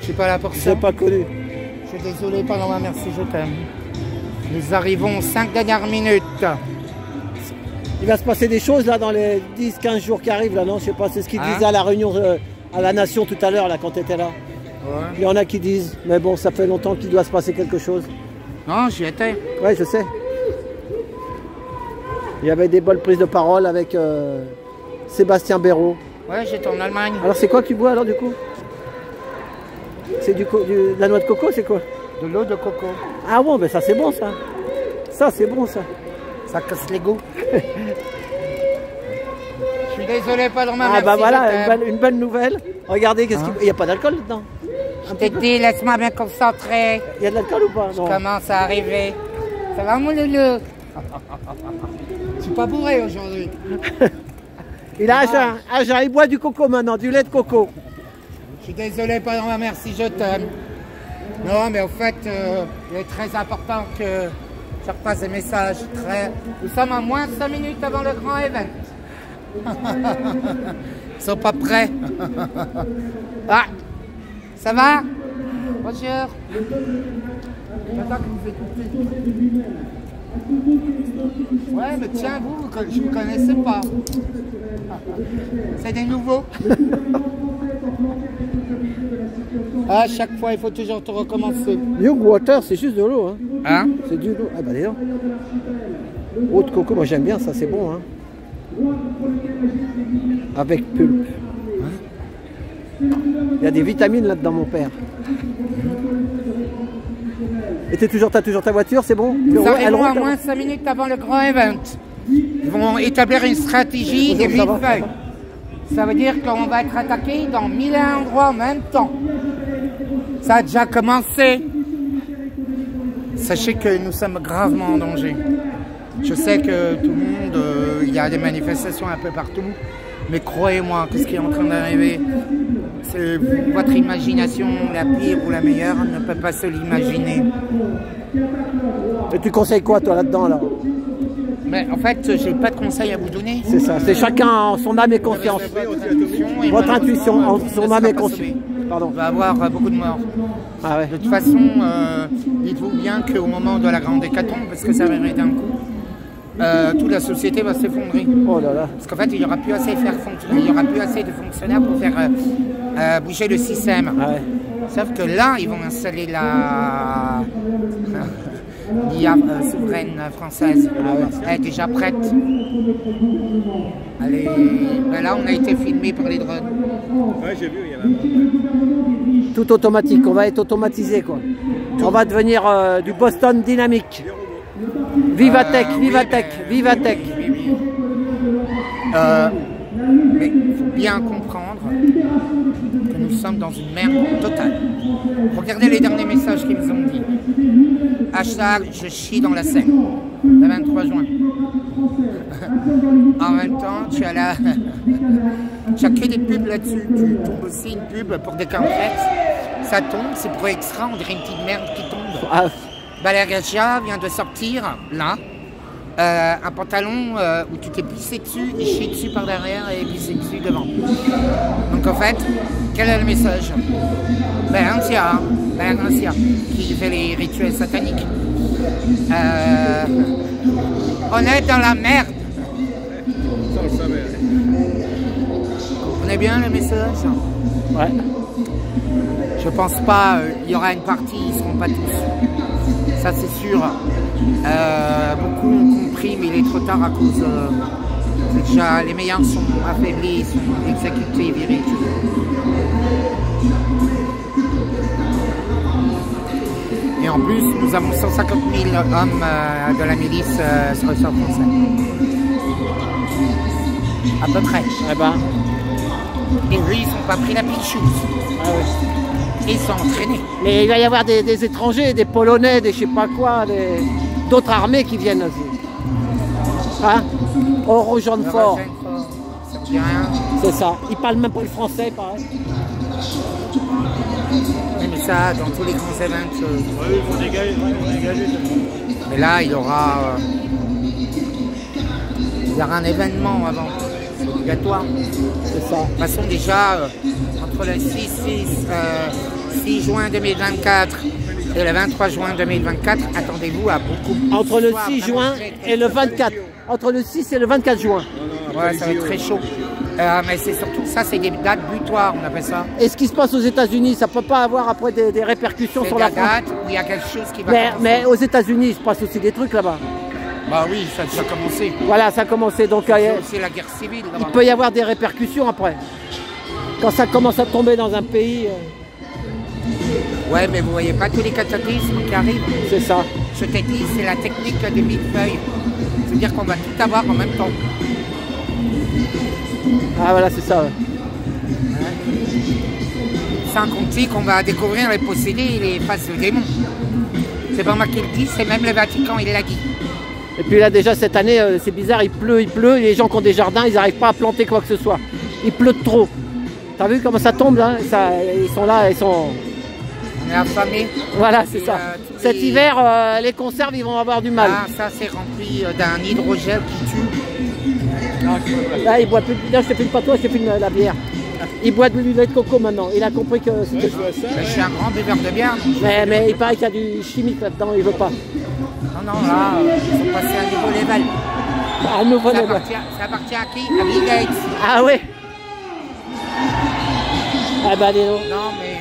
je suis pas là pour ça. C'est pas connu. Je suis désolé, pardon-moi, merci, je t'aime. Nous arrivons aux 5 dernières minutes. Il va se passer des choses là dans les 10-15 jours qui arrivent là, non? Je sais pas, c'est ce qu'ils disaient à la réunion à la Nation tout à l'heure là quand tu étais là. Ouais. Il y en a qui disent, mais bon, ça fait longtemps qu'il doit se passer quelque chose. Non, j'y étais. Ouais, je sais. Il y avait des bonnes prises de parole avec Sébastien Béraud. Ouais, j'étais en Allemagne. Alors c'est quoi que tu bois alors du coup? C'est de la noix de coco, c'est quoi? De l'eau de coco. Ah bon, ben ça c'est bon ça. Ça c'est bon ça. Ça casse les goûts. Je suis désolé, pardon-moi, merci, bah voilà, une bonne nouvelle. Regardez, qu'est-ce qu'il y a pas d'alcool dedans? Je t'ai dit, laisse-moi bien concentrer. Il y a de l'alcool ou pas? Je commence à arriver. Ça va mon loulou? Je suis pas bourré aujourd'hui. Il a il boit du coco maintenant, du lait de coco. Je suis désolé, pardon-moi, merci, je t'aime. Non, mais au fait, il est très important que je repasse des messages. Nous sommes à moins de 5 minutes avant le grand event. Ils sont pas prêts. Ah, ça va? Bonjour. J'attends que vous écoutez. Ouais, mais tiens, vous, je ne vous connaissais pas. C'est des nouveaux. À chaque fois, il faut toujours te recommencer. Young Water, c'est juste de l'eau. Hein, hein? C'est du l'eau. Ah bah d'ailleurs. Eau de coco, moi j'aime bien ça, c'est bon. Hein. Avec pulpe. Il y a des vitamines là-dedans, mon père. Et t'as toujours ta voiture, c'est bon? Nous arrivons à moins de 5 minutes avant le grand event. Ils vont établir une stratégie des millefeuilles. Ça veut dire qu'on va être attaqué dans 1001 endroits en même temps. Ça a déjà commencé. Sachez que nous sommes gravement en danger. Je sais que tout le monde, il y a des manifestations un peu partout. Mais croyez-moi que ce qui est en train d'arriver, votre imagination, la pire ou la meilleure, ne peut pas se l'imaginer. Et tu conseilles quoi, toi, là-dedans, là? Mais en fait, j'ai pas de conseils à vous donner. C'est ça, c'est chacun en son âme et conscience. Votre intuition, en son âme et conscience. Pardon. On va avoir beaucoup de morts. Ah ouais. De toute façon, dites-vous bien qu'au moment de la grande hécatombe, parce que ça va arriver d'un coup, toute la société va s'effondrer. Oh là là. Parce qu'en fait, il n'y aura plus assez il y aura plus assez de fonctionnaires pour faire bouger le système. Ah ouais. Sauf que là, ils vont installer l'IA souveraine française. Ah ouais. Elle est déjà prête. Allez, ben là, on a été filmé par les drones. Ouais, j'ai vu, il y en a. Tout automatique, on va être automatisé, quoi. On va devenir du Boston Dynamics. Vivatech, Vivatech, Vivatech. Oui. Mais il faut bien comprendre que nous sommes dans une merde totale. Regardez les derniers messages qu'ils nous ont dit. Hashtag je chie dans la Seine, le 23 juin. En même temps, tu as tu as que des pubs là-dessus. Tu tombes aussi une pub pour des camplettes. Ça tombe, c'est pour extra, on dirait une petite merde qui tombe. Ah. Baleariagia vient de sortir, là, un pantalon où tu t'es pissé dessus et chié dessus par derrière et pissé dessus devant. Donc en fait, quel est le message? Ancia, qui fait les rituels sataniques. On est dans la merde. Ça, on le savait. Vous comprenez bien le message? Ouais. Je pense pas, il y aura une partie, ils ne seront pas tous. Ça c'est sûr. Beaucoup ont compris, mais il est trop tard à cause... déjà, les meilleurs sont affaiblis, sont exécutés, virés. Et en plus, nous avons 150 000 hommes de la milice sur le sol français. À peu près. Eh ben. Et eux, ils n'ont pas pris la pitchouse. Ah ouais. Ils sont entraînés. Mais il va y avoir des étrangers, des Polonais, des je sais pas quoi, d'autres armées qui viennent aussi. Hein? Oro-Jeanne-Fort. Ça vous dit rien? C'est ça. Ils parlent même pas le français, pareil. Mais ça, dans tous les grands événements. Oui, il faut dégager. Mais là, il y aura un événement avant. C'est obligatoire. C'est ça. De toute façon, déjà, entre le 6 juin 2024 et le 23 juin 2024, attendez-vous à beaucoup. Entre le 6 juin et le 24. Entre le 6 et le 24 juin. Ouais, ça va être très chaud. Mais c'est surtout ça, c'est des dates butoirs, on appelle ça. Et ce qui se passe aux États-Unis, ça peut pas avoir après des répercussions sur la France. C'est date où il y a quelque chose qui va mais aux États-Unis, il se passe aussi des trucs là-bas. Bah oui, ça a déjà commencé. Voilà, ça a commencé. Donc c'est la guerre civile là-bas. Il peut y avoir des répercussions après. Quand ça commence à tomber dans un pays. Ouais, mais vous voyez pas tous les cataclysmes qui arrivent. C'est ça. Je t'ai dit, c'est la technique des millefeuilles. C'est-à-dire qu'on va tout avoir en même temps. Ah voilà, c'est ça. Ouais. Sans compter qu'on va découvrir les possédés et les faces de démons. C'est pas moi qui le dis, c'est même le Vatican, il l'a dit. Et puis là déjà cette année, c'est bizarre, il pleut, et les gens qui ont des jardins, ils n'arrivent pas à planter quoi que ce soit. Il pleut trop. T'as vu comment ça tombe là? Ils sont là, ils sont... On est affamé. Voilà, c'est ça. Cet hiver, les conserves, ils vont avoir du mal. Ah, ça, c'est rempli d'un hydrogel qui tue. Là, il boit plus. Là, je te filme pas toi, je te filme la bière. Il boit du lait de coco maintenant. Il a compris que c'était. Je suis un grand buveur de bière. Mais il paraît qu'il y a du chimique là-dedans, il veut pas. Non, là, ils sont passés à un nouveau level. Un nouveau level. Ça appartient à qui? À Bill Gates. Ah oui. Ah bah, dis donc. Non, mais il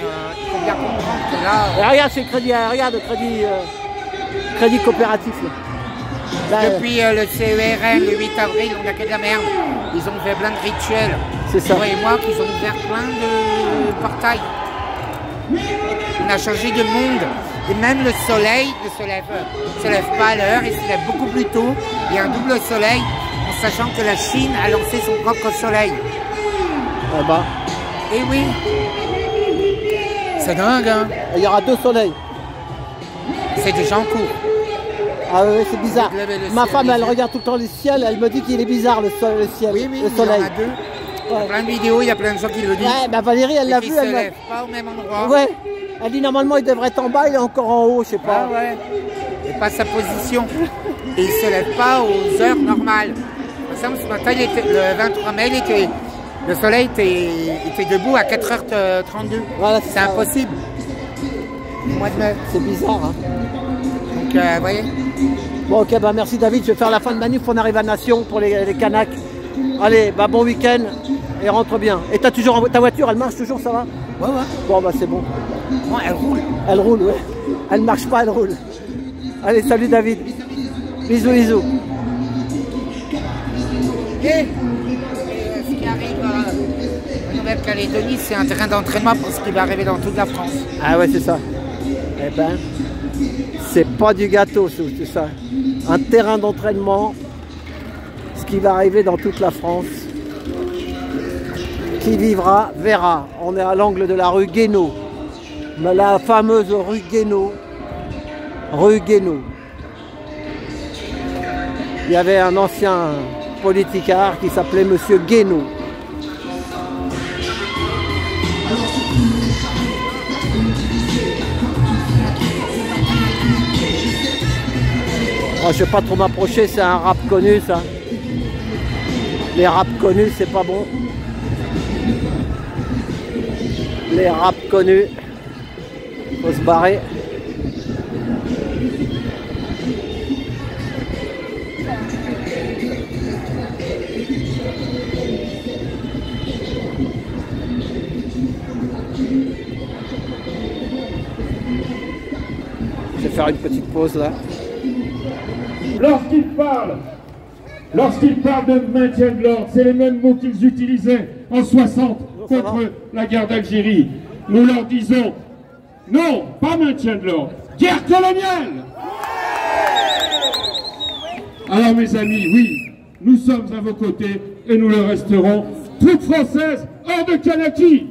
faut bien comprendre que là. Regarde, c'est crédit, regarde, crédit coopératif. Là, depuis le CERN, le 8 avril, on a que de la merde. Ils ont fait plein de rituels. C'est ça. Toi et moi, qu'ils ont ouvert plein de portails. On a changé de monde. Et même le soleil ne se lève pas à l'heure, il se lève beaucoup plus tôt. Il y a un double soleil, en sachant que la Chine a lancé son propre soleil. Ah bah. Eh oui. C'est dingue, hein. Il y aura 2 soleils. C'est déjà en cours. Ah oui, c'est bizarre. Ma femme, elle regarde tout le temps le ciel, elle me dit qu'il est bizarre le ciel, oui, le soleil. Il y en a 2. Il y a plein de vidéos, il y a plein de gens qui le disent. Ouais, bah Valérie, elle l'a vu. Elle ne se lève pas au même endroit. Ouais. Elle dit normalement il devrait être en bas, il est encore en haut, je sais pas. Ah ouais. Et pas sa position. Et il ne se lève pas aux heures normales. Par exemple, ce matin, le 23 mai, le soleil était debout à 4h32. Voilà, c'est impossible. Au mois de mai. C'est bizarre, hein. Donc, vous voyez. Bon, ok, bah merci David, je vais faire la fin de manif, on arrive à Nation pour les Kanaks. Allez, bah bon week-end et rentre bien. Et t'as toujours ta voiture, elle marche toujours, ça va? Ouais, ouais. Bon, bah c'est bon. Bon, elle roule. Elle roule, ouais. Elle ne marche pas, elle roule. Allez, salut David. Bisous, bisous. Et ce qui arrive en Nouvelle-Calédonie, c'est un terrain d'entraînement pour ce qui va arriver dans toute la France. Ah ouais, c'est ça. Eh ben, c'est pas du gâteau, c'est ça. Un terrain d'entraînement, ce qui va arriver dans toute la France. Qui vivra, verra. On est à l'angle de la rue Guénaud. La fameuse rue Guénaud. Rue Guénaud. Il y avait un ancien politicard qui s'appelait Monsieur Guénaud. Oh, je ne vais pas trop m'approcher, c'est un rap connu ça. Les raps connus, c'est pas bon. Les raps connus. Faut se barrer. Je vais faire une petite pause là. Lorsqu'ils parlent de maintien de l'ordre, c'est les mêmes mots qu'ils utilisaient en 60 contre la guerre d'Algérie. Nous leur disons, non, pas maintien de l'ordre, guerre coloniale. Alors mes amis, oui, nous sommes à vos côtés et nous le resterons. Troupes françaises hors de Kanaki.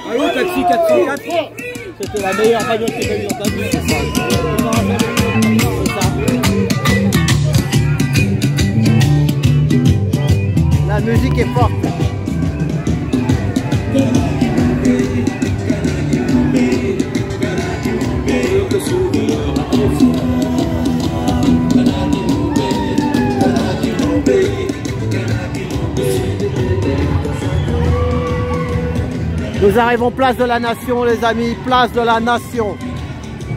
Allô, taxi 404. C'était la meilleure bagnole que j'ai entendue. La musique est forte. Nous arrivons place de la Nation, les amis, place de la Nation.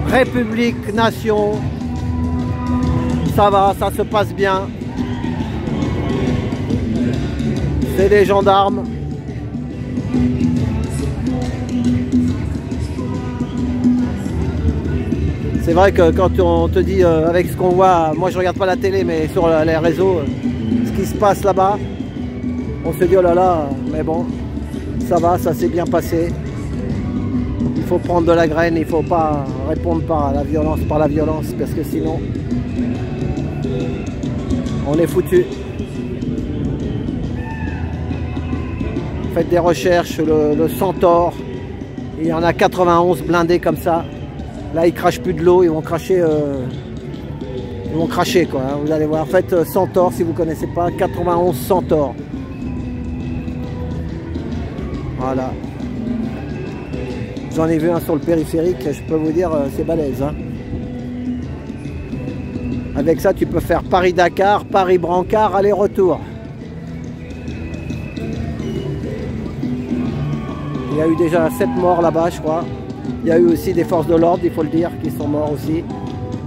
République, Nation. Ça va, ça se passe bien. C'est des gendarmes. C'est vrai que quand on te dit, avec ce qu'on voit, moi je regarde pas la télé, mais sur les réseaux, ce qui se passe là-bas, on se dit oh là là, mais bon, ça va, ça s'est bien passé. Il faut prendre de la graine, il ne faut pas répondre par la violence, parce que sinon, on est foutu. Faites des recherches, le Centaure, il y en a 91 blindés comme ça. Là, ils crachent plus de l'eau, ils vont cracher quoi. Hein. Vous allez voir, faites Centaure si vous ne connaissez pas, 91 Centaure. Voilà. J'en ai vu un sur le périphérique, je peux vous dire, c'est balèze. Hein. Avec ça, tu peux faire Paris-Dakar, Paris-Brancard, aller-retour. Il y a eu déjà 7 morts là-bas, je crois. Il y a eu aussi des forces de l'ordre, il faut le dire, qui sont morts aussi.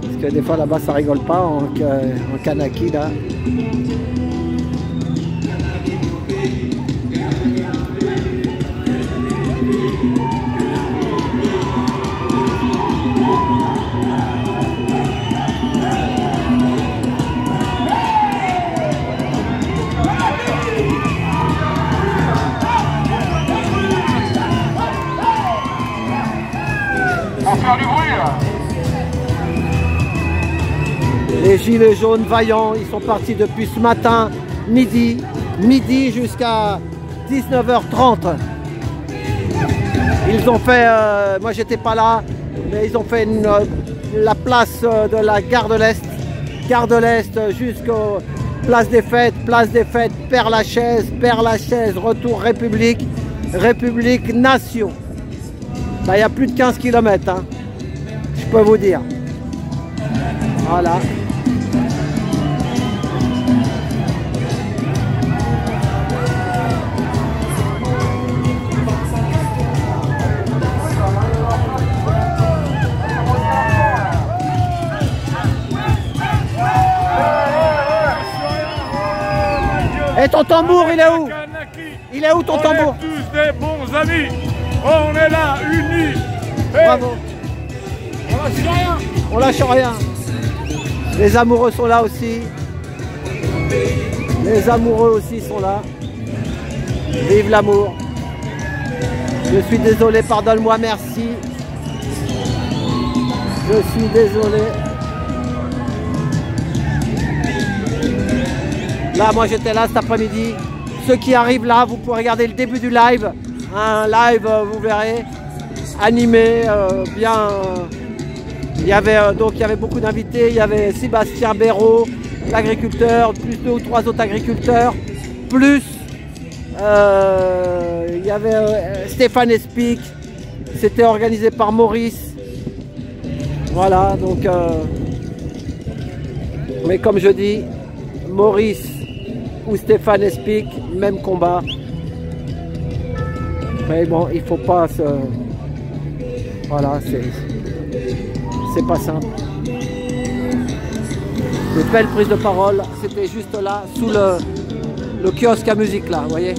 Parce que des fois là-bas, ça rigole pas en Kanaki, là. Les gilets jaunes vaillants, ils sont partis depuis ce matin, midi jusqu'à 19h30. Ils ont fait, moi j'étais pas là, mais ils ont fait la place de la gare de l'Est jusqu'au place des Fêtes, Père-Lachaise, retour République, Nation. Bah, il y a plus de 15 km, hein, je peux vous dire. Voilà. Et ton tambour, il est où? Il est où ton tambour? On est tous des bons amis. On est là, unis. Bravo. On lâche rien. On lâche rien. Les amoureux sont là aussi. Les amoureux aussi sont là. Vive l'amour. Je suis désolé, pardonne-moi, merci. Je suis désolé. Là, moi j'étais là cet après-midi. Ceux qui arrivent là, vous pouvez regarder le début du live. Un live, vous verrez, animé, bien. Il y avait beaucoup d'invités. Il y avait Sébastien Béraud, l'agriculteur, plus 2 ou 3 autres agriculteurs, plus il y avait Stéphane Espic. C'était organisé par Maurice. Voilà, donc. Mais comme je dis, Maurice ou Stéphane Espic, même combat. Mais bon, il faut pas se... Voilà, c'est pas simple. De belles prises de parole, c'était juste là, sous le kiosque à musique là, vous voyez.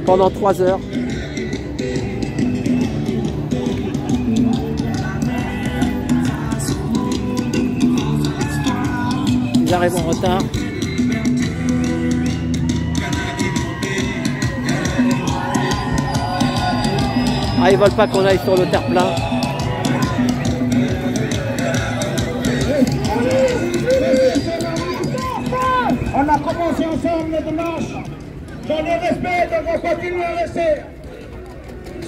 Pendant 3 heures. Ils arrivent en retard. Ah, ils veulent pas qu'on aille sur le terre-plein. On a commencé ensemble le dimanche. Dans le respect, donc on continue à rester.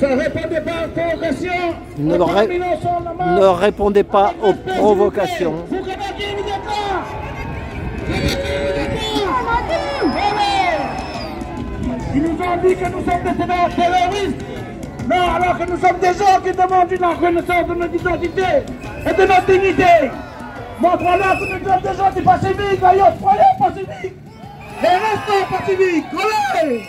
Ne répondez pas aux provocations. Ne répondez pas aux provocations. Ils nous ont dit que nous sommes des terroristes. Non, alors que nous sommes des gens qui demandent une reconnaissance de notre identité et de notre dignité. Montre-leur que nous sommes des gens du Pacifique, voyons, soyez pacifiques. Et restons pacifiques, allez!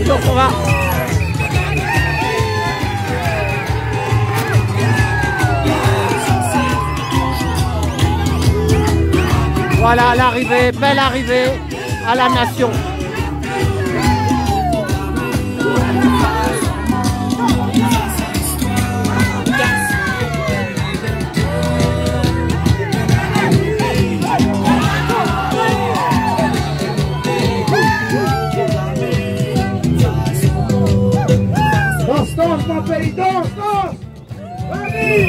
Donc on va. Voilà l'arrivée, belle arrivée à la Nation. Danse, mon pays, danse, danse! Vas-y!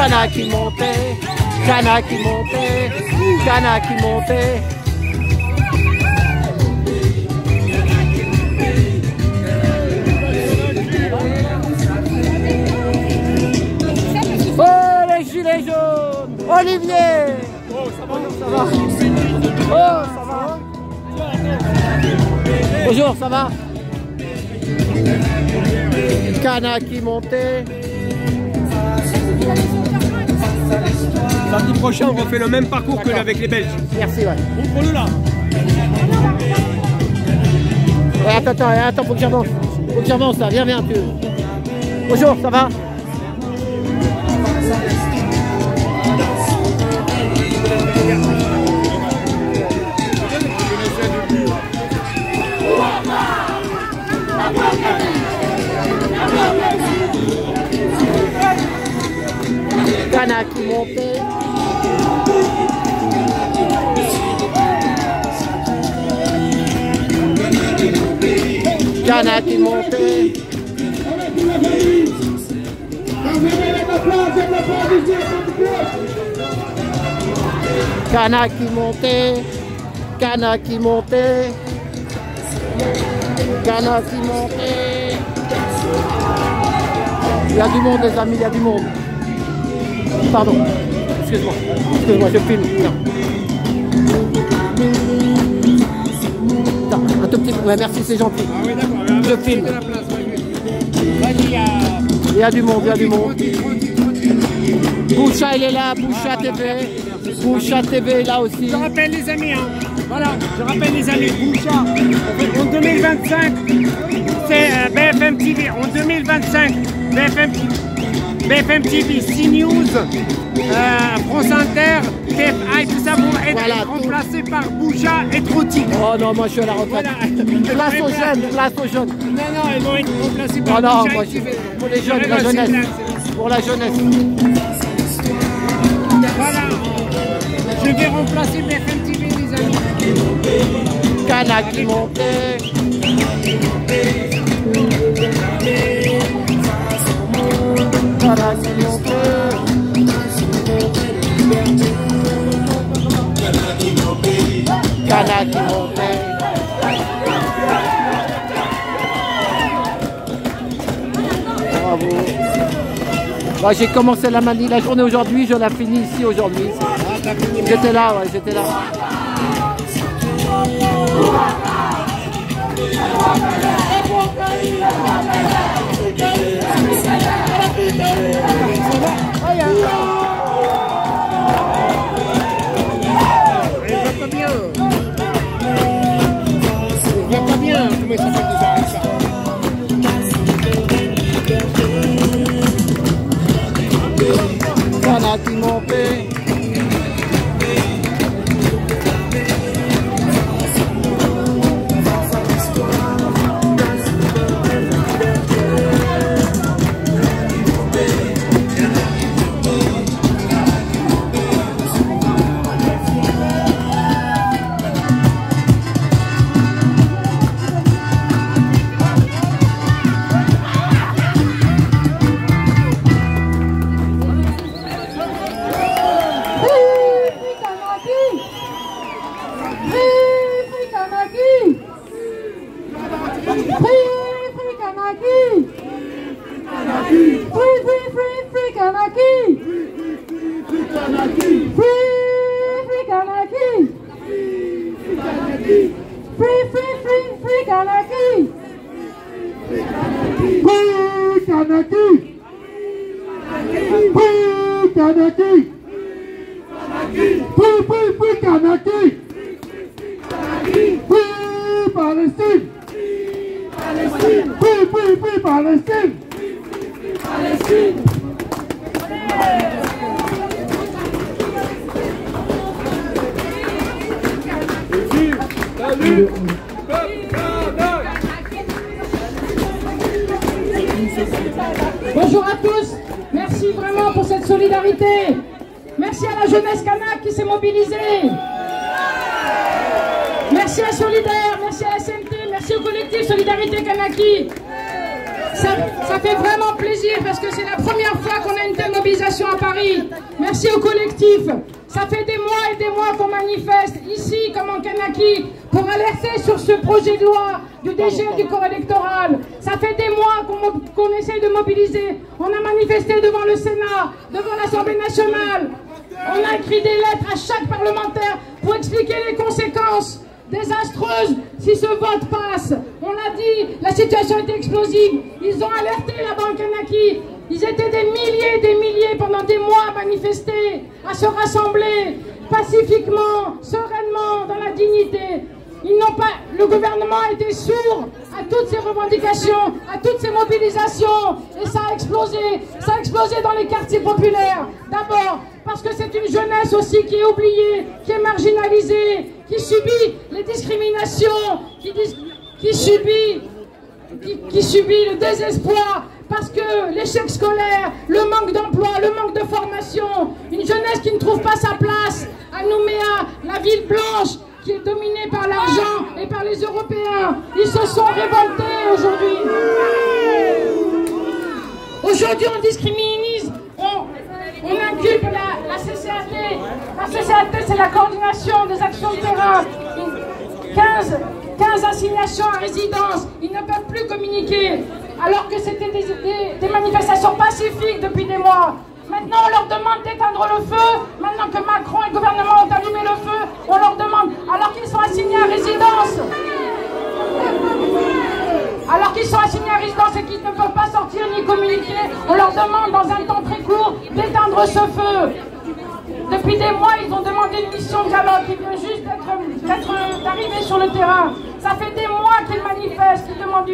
Kanak qui montait, Kanak qui montait, Kanak qui montait. Oh les gilets jaunes, Olivier. Oh ça va. Oh ça va. Bonjour, ça va? Kanak qui montait. Samedi prochain, on refait le même parcours que avec les Belges. Merci, ouais. Montre-le là. Ouais, attends, faut que j'avance. Faut que j'avance là, viens, tu. Bonjour, ça va? Kanak qui montait. Kanak qui montait. Kanak qui montait. Kanak qui montait. Kanak qui montait. Il y a du monde les amis, il y a du monde. Pardon, excuse-moi, je filme. Attends, un tout petit peu, ouais, merci, c'est gentil. Ah oui, d'accord. Je filme. Il y a du monde, il y a du monde. Boucha, il est là, Boucha TV. Boucha TV est là aussi. Je rappelle les amis, hein. Voilà, je rappelle les amis, Boucha, en 2025, c'est BFM TV, en 2025, BFM TV, CNews, France Inter, TFI, tout ça vont être remplacés par Boucha et Trotti. Oh non, moi je suis à la retraite. Voilà. Place aux jeunes. Non, ils vont être remplacés par Boucha et TV. Pour les jeunes, la jeunesse. Pour la jeunesse. Voilà, je vais remplacer BFM TV, les amis. Kanak qui montait. Kanak qui montait. Kanak qui montait. Bravo. Bah, j'ai commencé la journée aujourd'hui, je la finis ici aujourd'hui. J'étais là, ouais, j'étais là. Kanak qui montait. Bonjour à tous, merci vraiment pour cette solidarité. Merci à la jeunesse kanak qui s'est mobilisée. Merci à Solidaire, merci à SMT, merci au collectif Solidarité Kanaki. Ça fait vraiment plaisir parce que c'est la première fois qu'on a une telle mobilisation à Paris. Merci au collectif. Ça fait des mois et des mois qu'on manifeste ici comme en Kanaki pour alerter sur ce projet de loi du dégel du corps électoral. Ça fait des mois qu'on essaie de mobiliser. On a manifesté devant le Sénat, devant l'Assemblée nationale. On a écrit des lettres à chaque parlementaire pour expliquer les conséquences désastreuses si ce vote passe. On l'a dit, la situation était explosive. Ils ont alerté la Banque Kanaki. Ils étaient des milliers pendant des mois à manifester, à se rassembler pacifiquement, sereinement, dans la dignité. Le gouvernement a été sourd à toutes ces revendications, à toutes ces mobilisations, et ça a explosé. Ça a explosé dans les quartiers populaires. D'abord, parce que c'est une jeunesse aussi qui est oubliée, qui est marginalisée, qui subit les discriminations, qui subit le désespoir, parce que l'échec scolaire, le manque d'emploi, le manque de formation, une jeunesse qui ne trouve pas sa place à Nouméa, la ville blanche, qui est dominée par l'argent et par les Européens. Ils se sont révoltés aujourd'hui. Aujourd'hui, on discriminise, on inculpe la CCAT. La CCAT, c'est la coordination des actions de terrain. 15 assignations à résidence. Ils ne peuvent plus communiquer, alors que c'était des manifestations pacifiques depuis des mois. Maintenant, on leur demande d'éteindre le feu. Maintenant que Macron et le gouvernement ont allumé le feu, on leur demande, alors qu'ils sont assignés à résidence. Alors qu'ils sont assignés à résidence et qu'ils ne peuvent pas sortir ni communiquer, on leur demande dans un temps très court d'éteindre ce feu. Depuis des mois, ils ont demandé une mission de dialogue qui vient juste d'arriver sur le terrain. Ça fait des mois qu'ils manifestent, qu'ils demandent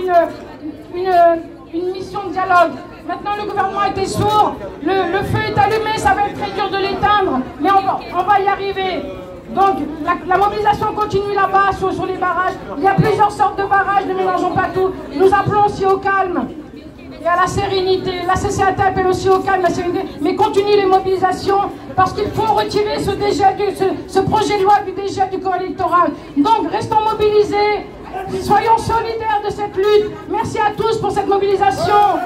une mission de dialogue. Maintenant, le gouvernement était sourd, le feu est allumé, ça va être très dur de l'éteindre, mais on va y arriver. Donc, la mobilisation continue là-bas, sur les barrages. Il y a plusieurs sortes de barrages, ne mélangeons pas tout. Nous appelons aussi au calme et à la sérénité. La CCAT appelle aussi au calme, la sérénité, mais continue les mobilisations, parce qu'il faut retirer ce projet de loi du dégel du corps électoral. Donc, restons mobilisés. Soyons solidaires de cette lutte. Merci à tous pour cette mobilisation.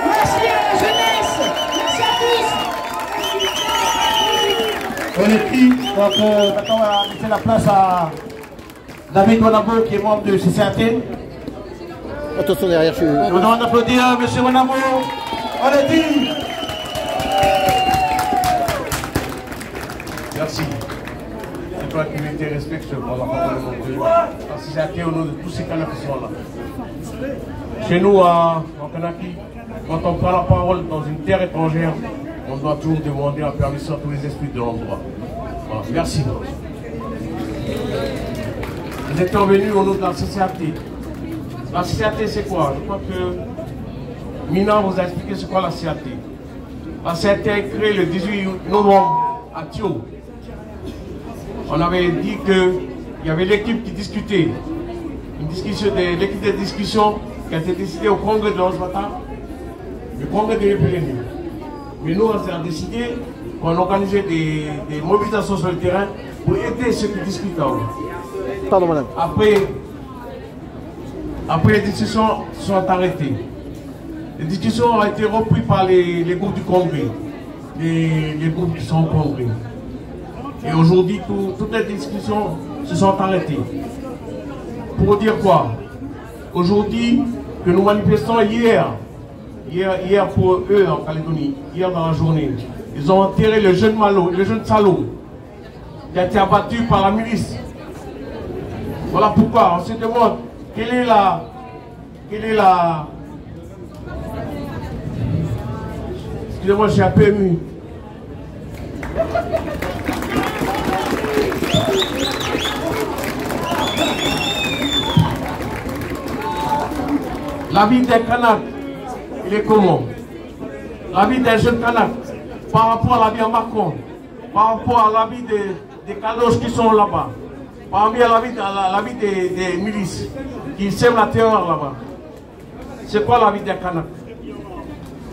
Merci à la jeunesse. Merci à tous. On est pris, donc maintenant on va laisser la place à David Wanabo qui est membre de CCAT. Attention derrière, je suis... On demande d'applaudir M. Wanabo. On est dit. Merci. C'est toi qui m'étais respectueux pour la parole de la CCAT au nom de tous ces Kanaks qui sont là. Chez nous, en Kanaki, quand on prend la parole dans une terre étrangère, on doit toujours demander la permission à tous les esprits de l'endroit. Voilà. Merci. Vous êtes venus au nom de la CCAT. La CCAT, c'est quoi? Je crois que Mina vous a expliqué c'est quoi la CCAT. La CCAT a été créée le 18 novembre à Thio. On avait dit qu'il y avait l'équipe qui discutait. L'équipe de discussion qui a été décidée au congrès de l'Osbata, le congrès de l'Épélénie. Mais nous, on a décidé qu'on organisait des mobilisations sur le terrain pour aider ceux qui discutent là-haut. Pardon, madame. Après les discussions se sont arrêtées. Les discussions ont été reprises par les groupes du congrès, les groupes qui sont au congrès. Et aujourd'hui, toutes les discussions se sont arrêtées. Pour dire quoi? Aujourd'hui, que nous manifestons hier pour eux en Calédonie, hier dans la journée, ils ont enterré le jeune Malo, le jeune Salo, qui a été abattu par la milice. Voilà pourquoi on se demande quelle est la... Excusez-moi, je suis un peu ému. La vie des Kanaks, il est comment? La vie des jeunes Kanaks, par rapport à la vie à Macron, par rapport à la vie des Kadosh qui sont là-bas, par rapport à la vie des milices qui sèment la terreur là-bas. C'est quoi la vie des Kanaks?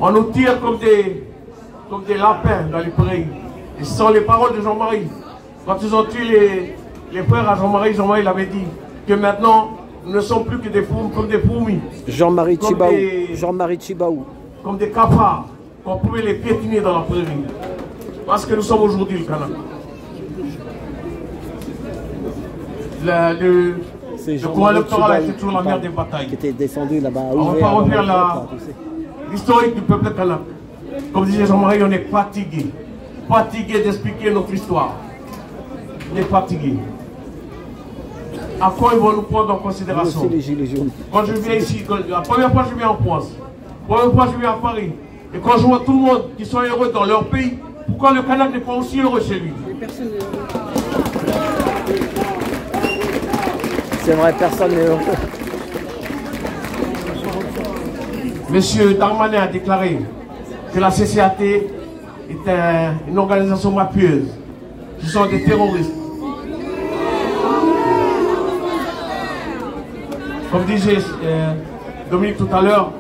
On nous tire comme des lapins dans les prairies. Et ce sont les paroles de Jean-Marie. Quand ils ont tué les frères à Jean-Marie, Jean-Marie l'avait dit que maintenant, nous ne sommes plus que des fourmis, comme des fourmis. Jean-Marie Tchibaou. Jean-Marie Tchibaou. Comme des cafards, qu'on pouvait les piétiner dans la prairie. Parce que nous sommes aujourd'hui le Kanak. Le corps électoral a été toujours la mère des batailles. Qui était descendu là-bas. On ne va pas refaire l'historique du peuple Kanak. Comme disait Jean-Marie, on est fatigué. Fatigué d'expliquer notre histoire. On est fatigué. À quoi ils vont nous prendre en considération? Quand je viens ici, la première fois que je viens en France, la première fois que je viens à Paris, et quand je vois tout le monde qui sont heureux dans leur pays, pourquoi le Kanak n'est pas aussi heureux chez lui? C'est vrai, personne n'est heureux. Monsieur Darmanin a déclaré que la CCAT est une organisation mafieuse. Ce sont des terroristes. Comme disait Dominique tout à l'heure,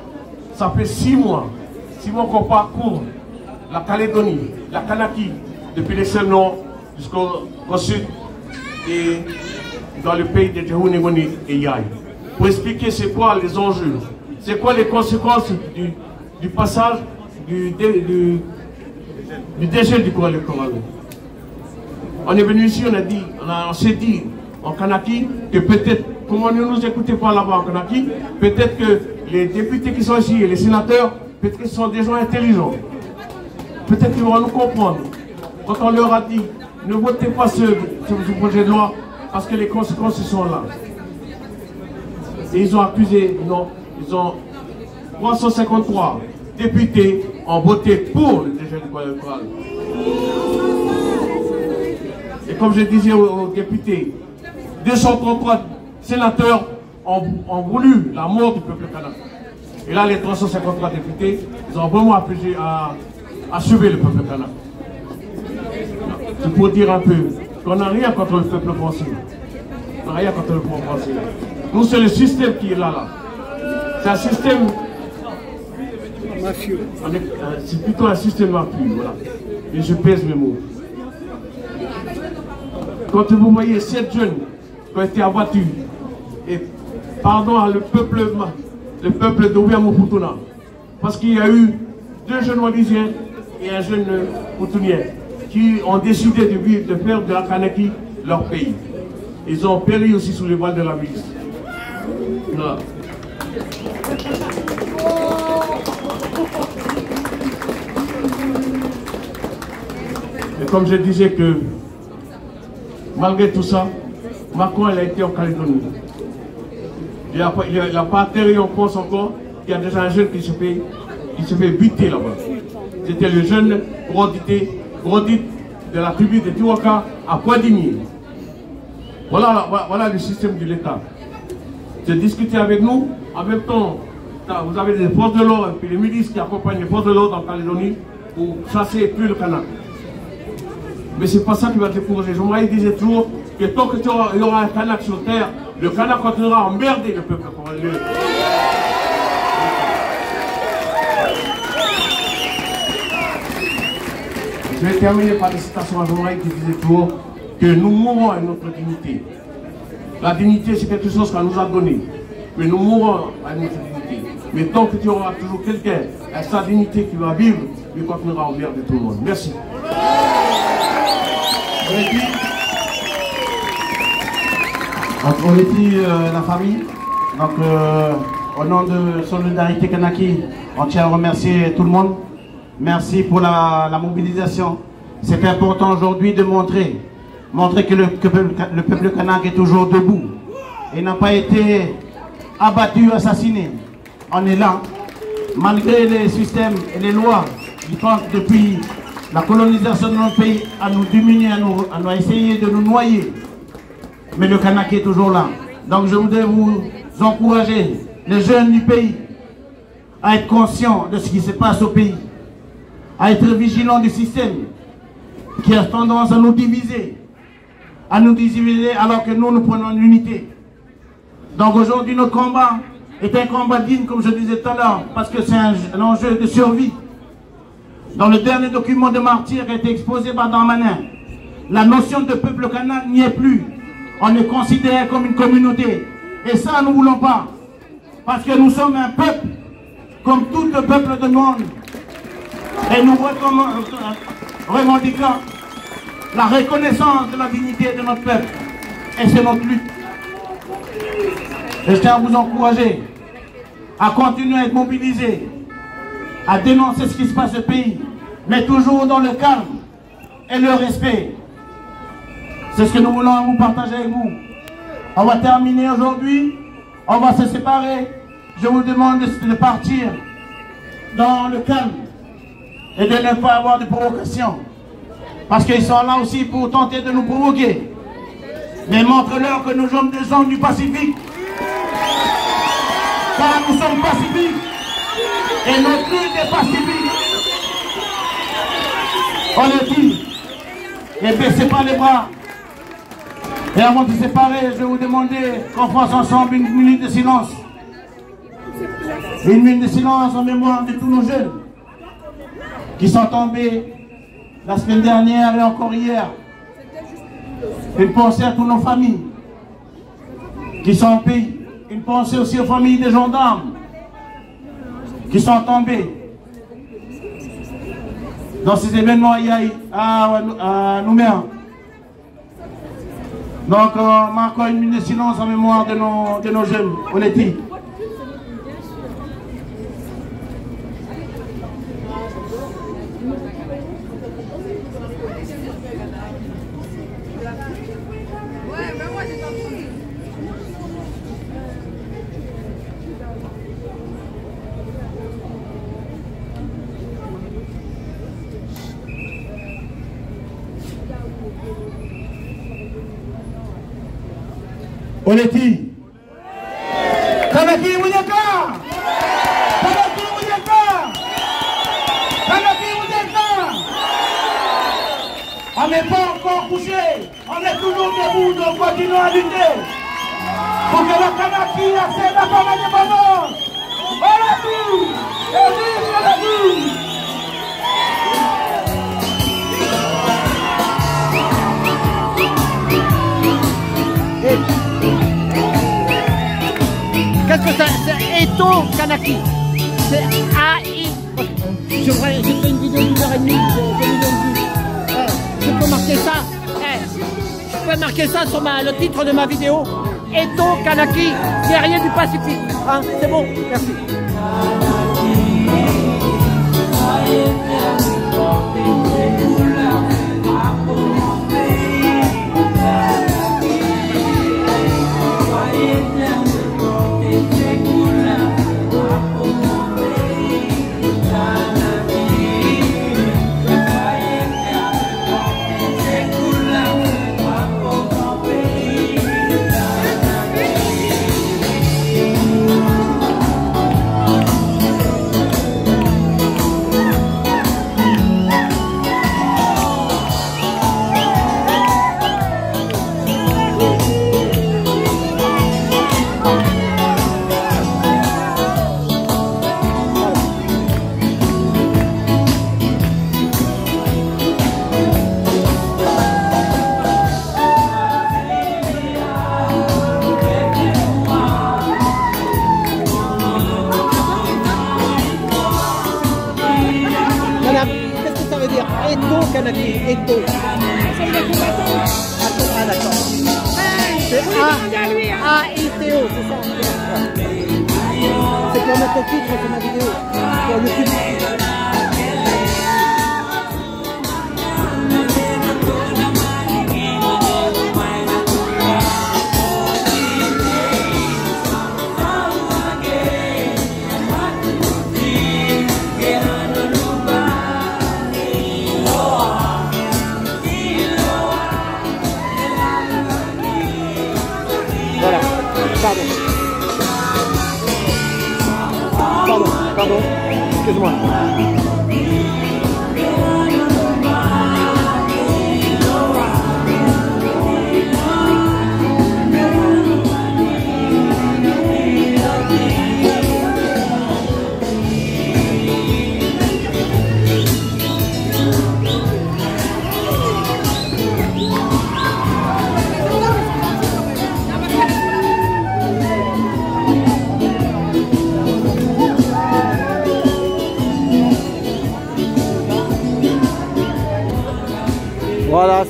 ça fait 6 mois qu'on parcourt la Calédonie, la Kanaki, depuis les Sénons jusqu'au sud et dans le pays de Djehou-Négoni et Yaï. Pour expliquer c'est quoi les enjeux, c'est quoi les conséquences du passage, du dégel du corps électoral. On est venu ici, on s'est dit en Kanaki que peut-être, comme on ne nous écoutait pas là-bas en Kanaki, peut-être que les députés qui sont ici et les sénateurs, peut-être qu'ils sont des gens intelligents. Peut-être qu'ils vont nous comprendre. Quand on leur a dit, ne votez pas ce projet de loi, parce que les conséquences sont là. Et ils ont accusé, non, ils ont 353 députés ont voté pour le dégel du corps électoral. Et comme je disais aux députés, 233 sénateurs ont voulu la mort du peuple kanak. Et là, les 353 députés, ils ont vraiment appuyé à sauver le peuple kanak. C'est pour dire un peu qu'on n'a rien contre le peuple français. On n'a rien contre le peuple français. Nous, c'est le système qui est là. C'est un système mafieux. C'est plutôt un système mafieux, voilà. Et je pèse mes mots. Quand vous voyez 7 jeunes qui ont été abattus, et pardon à le peuple d'Ouia-Mopoutouna, parce qu'il y a eu 2 jeunes Wallisiens et un jeune Poutounien qui ont décidé de faire de la Kanaki leur pays. Ils ont péri aussi sous les balles de la milice. Voilà. Et comme je disais que malgré tout ça, Macron il a été en Calédonie. Il n'a pas atterri en France encore. Il y a déjà un jeune qui se fait buter là-bas. C'était le jeune Grodit de la tribu de Tiwaka à Poidigny. Voilà le système de l'État. C'est discuter avec nous. En même temps, vous avez des forces de l'ordre et puis les milices qui accompagnent les forces de l'ordre en Calédonie pour chasser plus le Kanak. Mais c'est pas ça qui va te décourager. Jean-Marie disait toujours que tant qu'il y aura un Kanak sur terre, le Kanak continuera à emmerder le peuple. Je vais terminer par des citations à Jean-Marie qui disait toujours que nous mourons à notre dignité. La dignité, c'est quelque chose qu'on nous a donné. Mais nous mourrons à notre dignité. Mais tant qu'il y aura toujours quelqu'un à sa dignité qui va vivre, il continuera à emmerder tout le monde. Merci. On est dit la famille. Donc, au nom de Solidarité Kanaki, on tient à remercier tout le monde. Merci pour la mobilisation. C'est important aujourd'hui de montrer que le peuple kanak est toujours debout et n'a pas été abattu, assassiné. On est là, malgré les systèmes et les lois qui tentent depuis la colonisation de notre pays à nous diminuer, à essayer de nous noyer. Mais le Kanak est toujours là. Donc je voudrais vous encourager, les jeunes du pays, à être conscients de ce qui se passe au pays, à être vigilants du système qui a tendance à nous diviser, alors que nous prenons l'unité. Donc aujourd'hui notre combat est un combat digne, comme je disais tout à l'heure, parce que c'est un enjeu de survie. Dans le dernier document de martyr qui a été exposé par Darmanin, la notion de peuple kanak n'y est plus. On est considéré comme une communauté Et ça, nous ne voulons pas. Parce que nous sommes un peuple, comme tout le peuple du monde. Et nous revendiquons la reconnaissance de la dignité de notre peuple. Et c'est notre lutte. Et je tiens à vous encourager à continuer à être mobilisés, à dénoncer ce qui se passe au pays, mais toujours dans le calme et le respect. C'est ce que nous voulons vous partager avec vous. On va terminer aujourd'hui, on va se séparer. Je vous demande de partir dans le calme et de ne pas avoir de provocation. Parce qu'ils sont là aussi pour tenter de nous provoquer. Mais montre-leur que nous sommes des gens du Pacifique. Car nous sommes pacifiques. Et notre lutte est pacifique. On le dit. Et baissez pas les bras. Et avant de se séparer, je vais vous demander qu'on fasse ensemble une minute de silence. Une minute de silence en mémoire de tous nos jeunes qui sont tombés la semaine dernière et encore hier. Une pensée à toutes nos familles qui sont en pays. Une pensée aussi aux familles des gendarmes qui sont tombés dans ces événements à Nouméa. Donc, marquons une minute de silence en mémoire de nos jeunes. Oneti. Oneti. Kanaki Mouniaka. Kanaki Mouniaka. Kanaki Mouniaka. On n'est pas encore couché. On est toujours debout. Donc continuons à lutter. Pour que la Kanaki accède à la indépendance. Oneti. Oneti. Qu'est-ce que c'est? Eto Kanaki. C'est AI. Je ferai une vidéo d'1h30 de millions de vues. Je peux marquer ça. Je peux marquer ça sur le titre de ma vidéo. Eto Kanaki, guerrier du Pacifique. Hein, c'est bon, merci. Eto. Ah d'accord. C'est A-I-T-O, c'est ça. C'est pour mettre le titre de ma vidéo. Pour YouTube. Pardon, excuse-moi.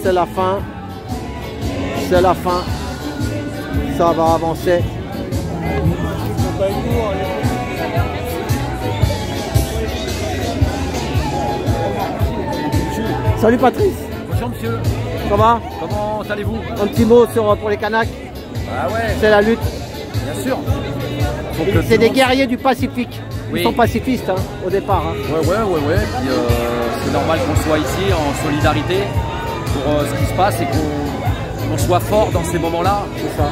c'est la fin. C'est la fin. Ça va avancer. Salut Patrice. Bonjour monsieur. Ça va? Comment allez-vous? Un petit mot pour les Kanaks. Ah ouais. C'est la lutte. Bien sûr. C'est des guerriers du Pacifique. Ils Oui. sont pacifistes hein, au départ. Hein. Ouais. Puis, c'est normal qu'on soit ici en solidarité pour ce qui se passe et qu'on soit fort dans ces moments-là. C'est ça.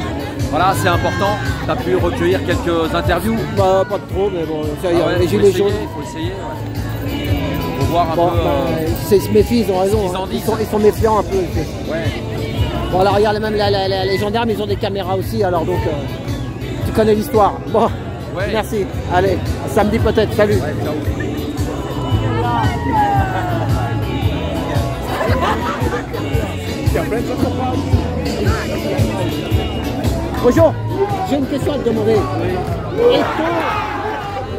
Voilà, c'est important. Tu as pu recueillir quelques interviews? Bah, pas trop, mais bon, ça y est, ouais, les gilets jaunes. Il faut essayer. Ouais. Faut voir un Bon, peu. ils se méfient, ils ont raison. Hein. Ils sont méfiants un peu. Ouais. Bon, alors regarde, même les gendarmes, ils ont des caméras aussi, alors donc tu connais l'histoire. Bon, ouais. Merci. Allez, à samedi peut-être. Salut. Ouais, ciao. Bonjour, j'ai une question à te demander. Eto,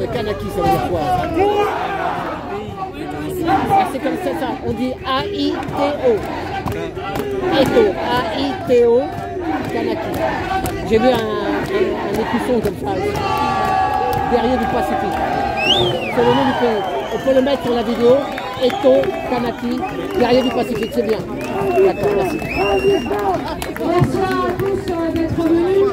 le Kanaki, ça veut dire quoi? Ah, c'est comme ça, on dit A-I-T-O. Eto, A-I-T-O, Kanaki. J'ai vu un écusson comme ça, guerrier du Pacifique. C'est le nom du pays. On peut le mettre sur la vidéo. Eto, Kanaki, guerrier du Pacifique, c'est bien. D'accord, merci. Merci à tous d'être venus.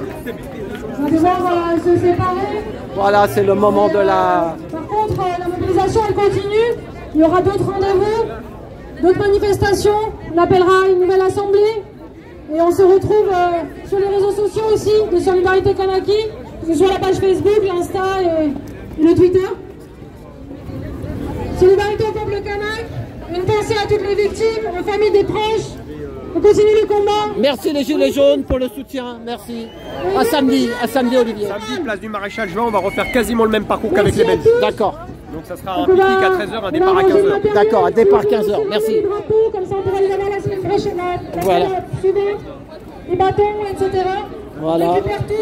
On va devoir se séparer. Voilà, c'est le moment de la... Par contre, la mobilisation elle continue. Il y aura d'autres rendez-vous, d'autres manifestations. On appellera une nouvelle assemblée. Et on se retrouve sur les réseaux sociaux aussi de Solidarité Kanaki, que ce soit la page Facebook, l'Insta et le Twitter. Solidarité au peuple kanak, une pensée à toutes les victimes, aux familles des proches. On continue le combat. Merci les Gilets jaunes pour le soutien, merci. À samedi Olivier. Samedi, place du Maréchal Juin, on va refaire quasiment le même parcours qu'avec les Belges. D'accord. Donc ça sera un pique-nique à 13h, un départ à 15h. D'accord, un départ à 15h, merci. Comme ça on pourra les avoir la semaine prochaine, la Voilà. semaine suivante, les bâtons, etc. Voilà. On récupère tout.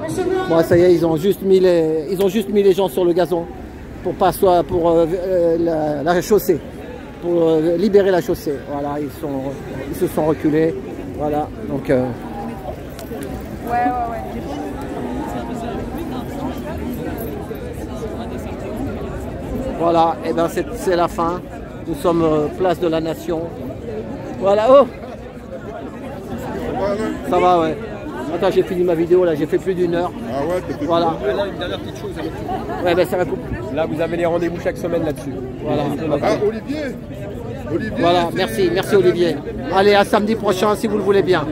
On se voit. Bon, ça y est, ils ont juste mis les gens sur le gazon pour la chaussée, pour libérer la chaussée. Voilà, ils se sont reculés. Voilà, donc. Voilà, et ben c'est la fin. Nous sommes place de la Nation. Voilà, oh. Ça va, ouais. Attends, j'ai fini ma vidéo là, j'ai fait plus d'1 heure. Ah ouais, peut-être. Voilà. Là, une dernière petite chose. Ouais, ben ça va couper. Là, vous avez les rendez-vous chaque semaine là-dessus. Voilà. Ah, Olivier. Voilà, merci Olivier. Allez, à samedi prochain si vous le voulez bien.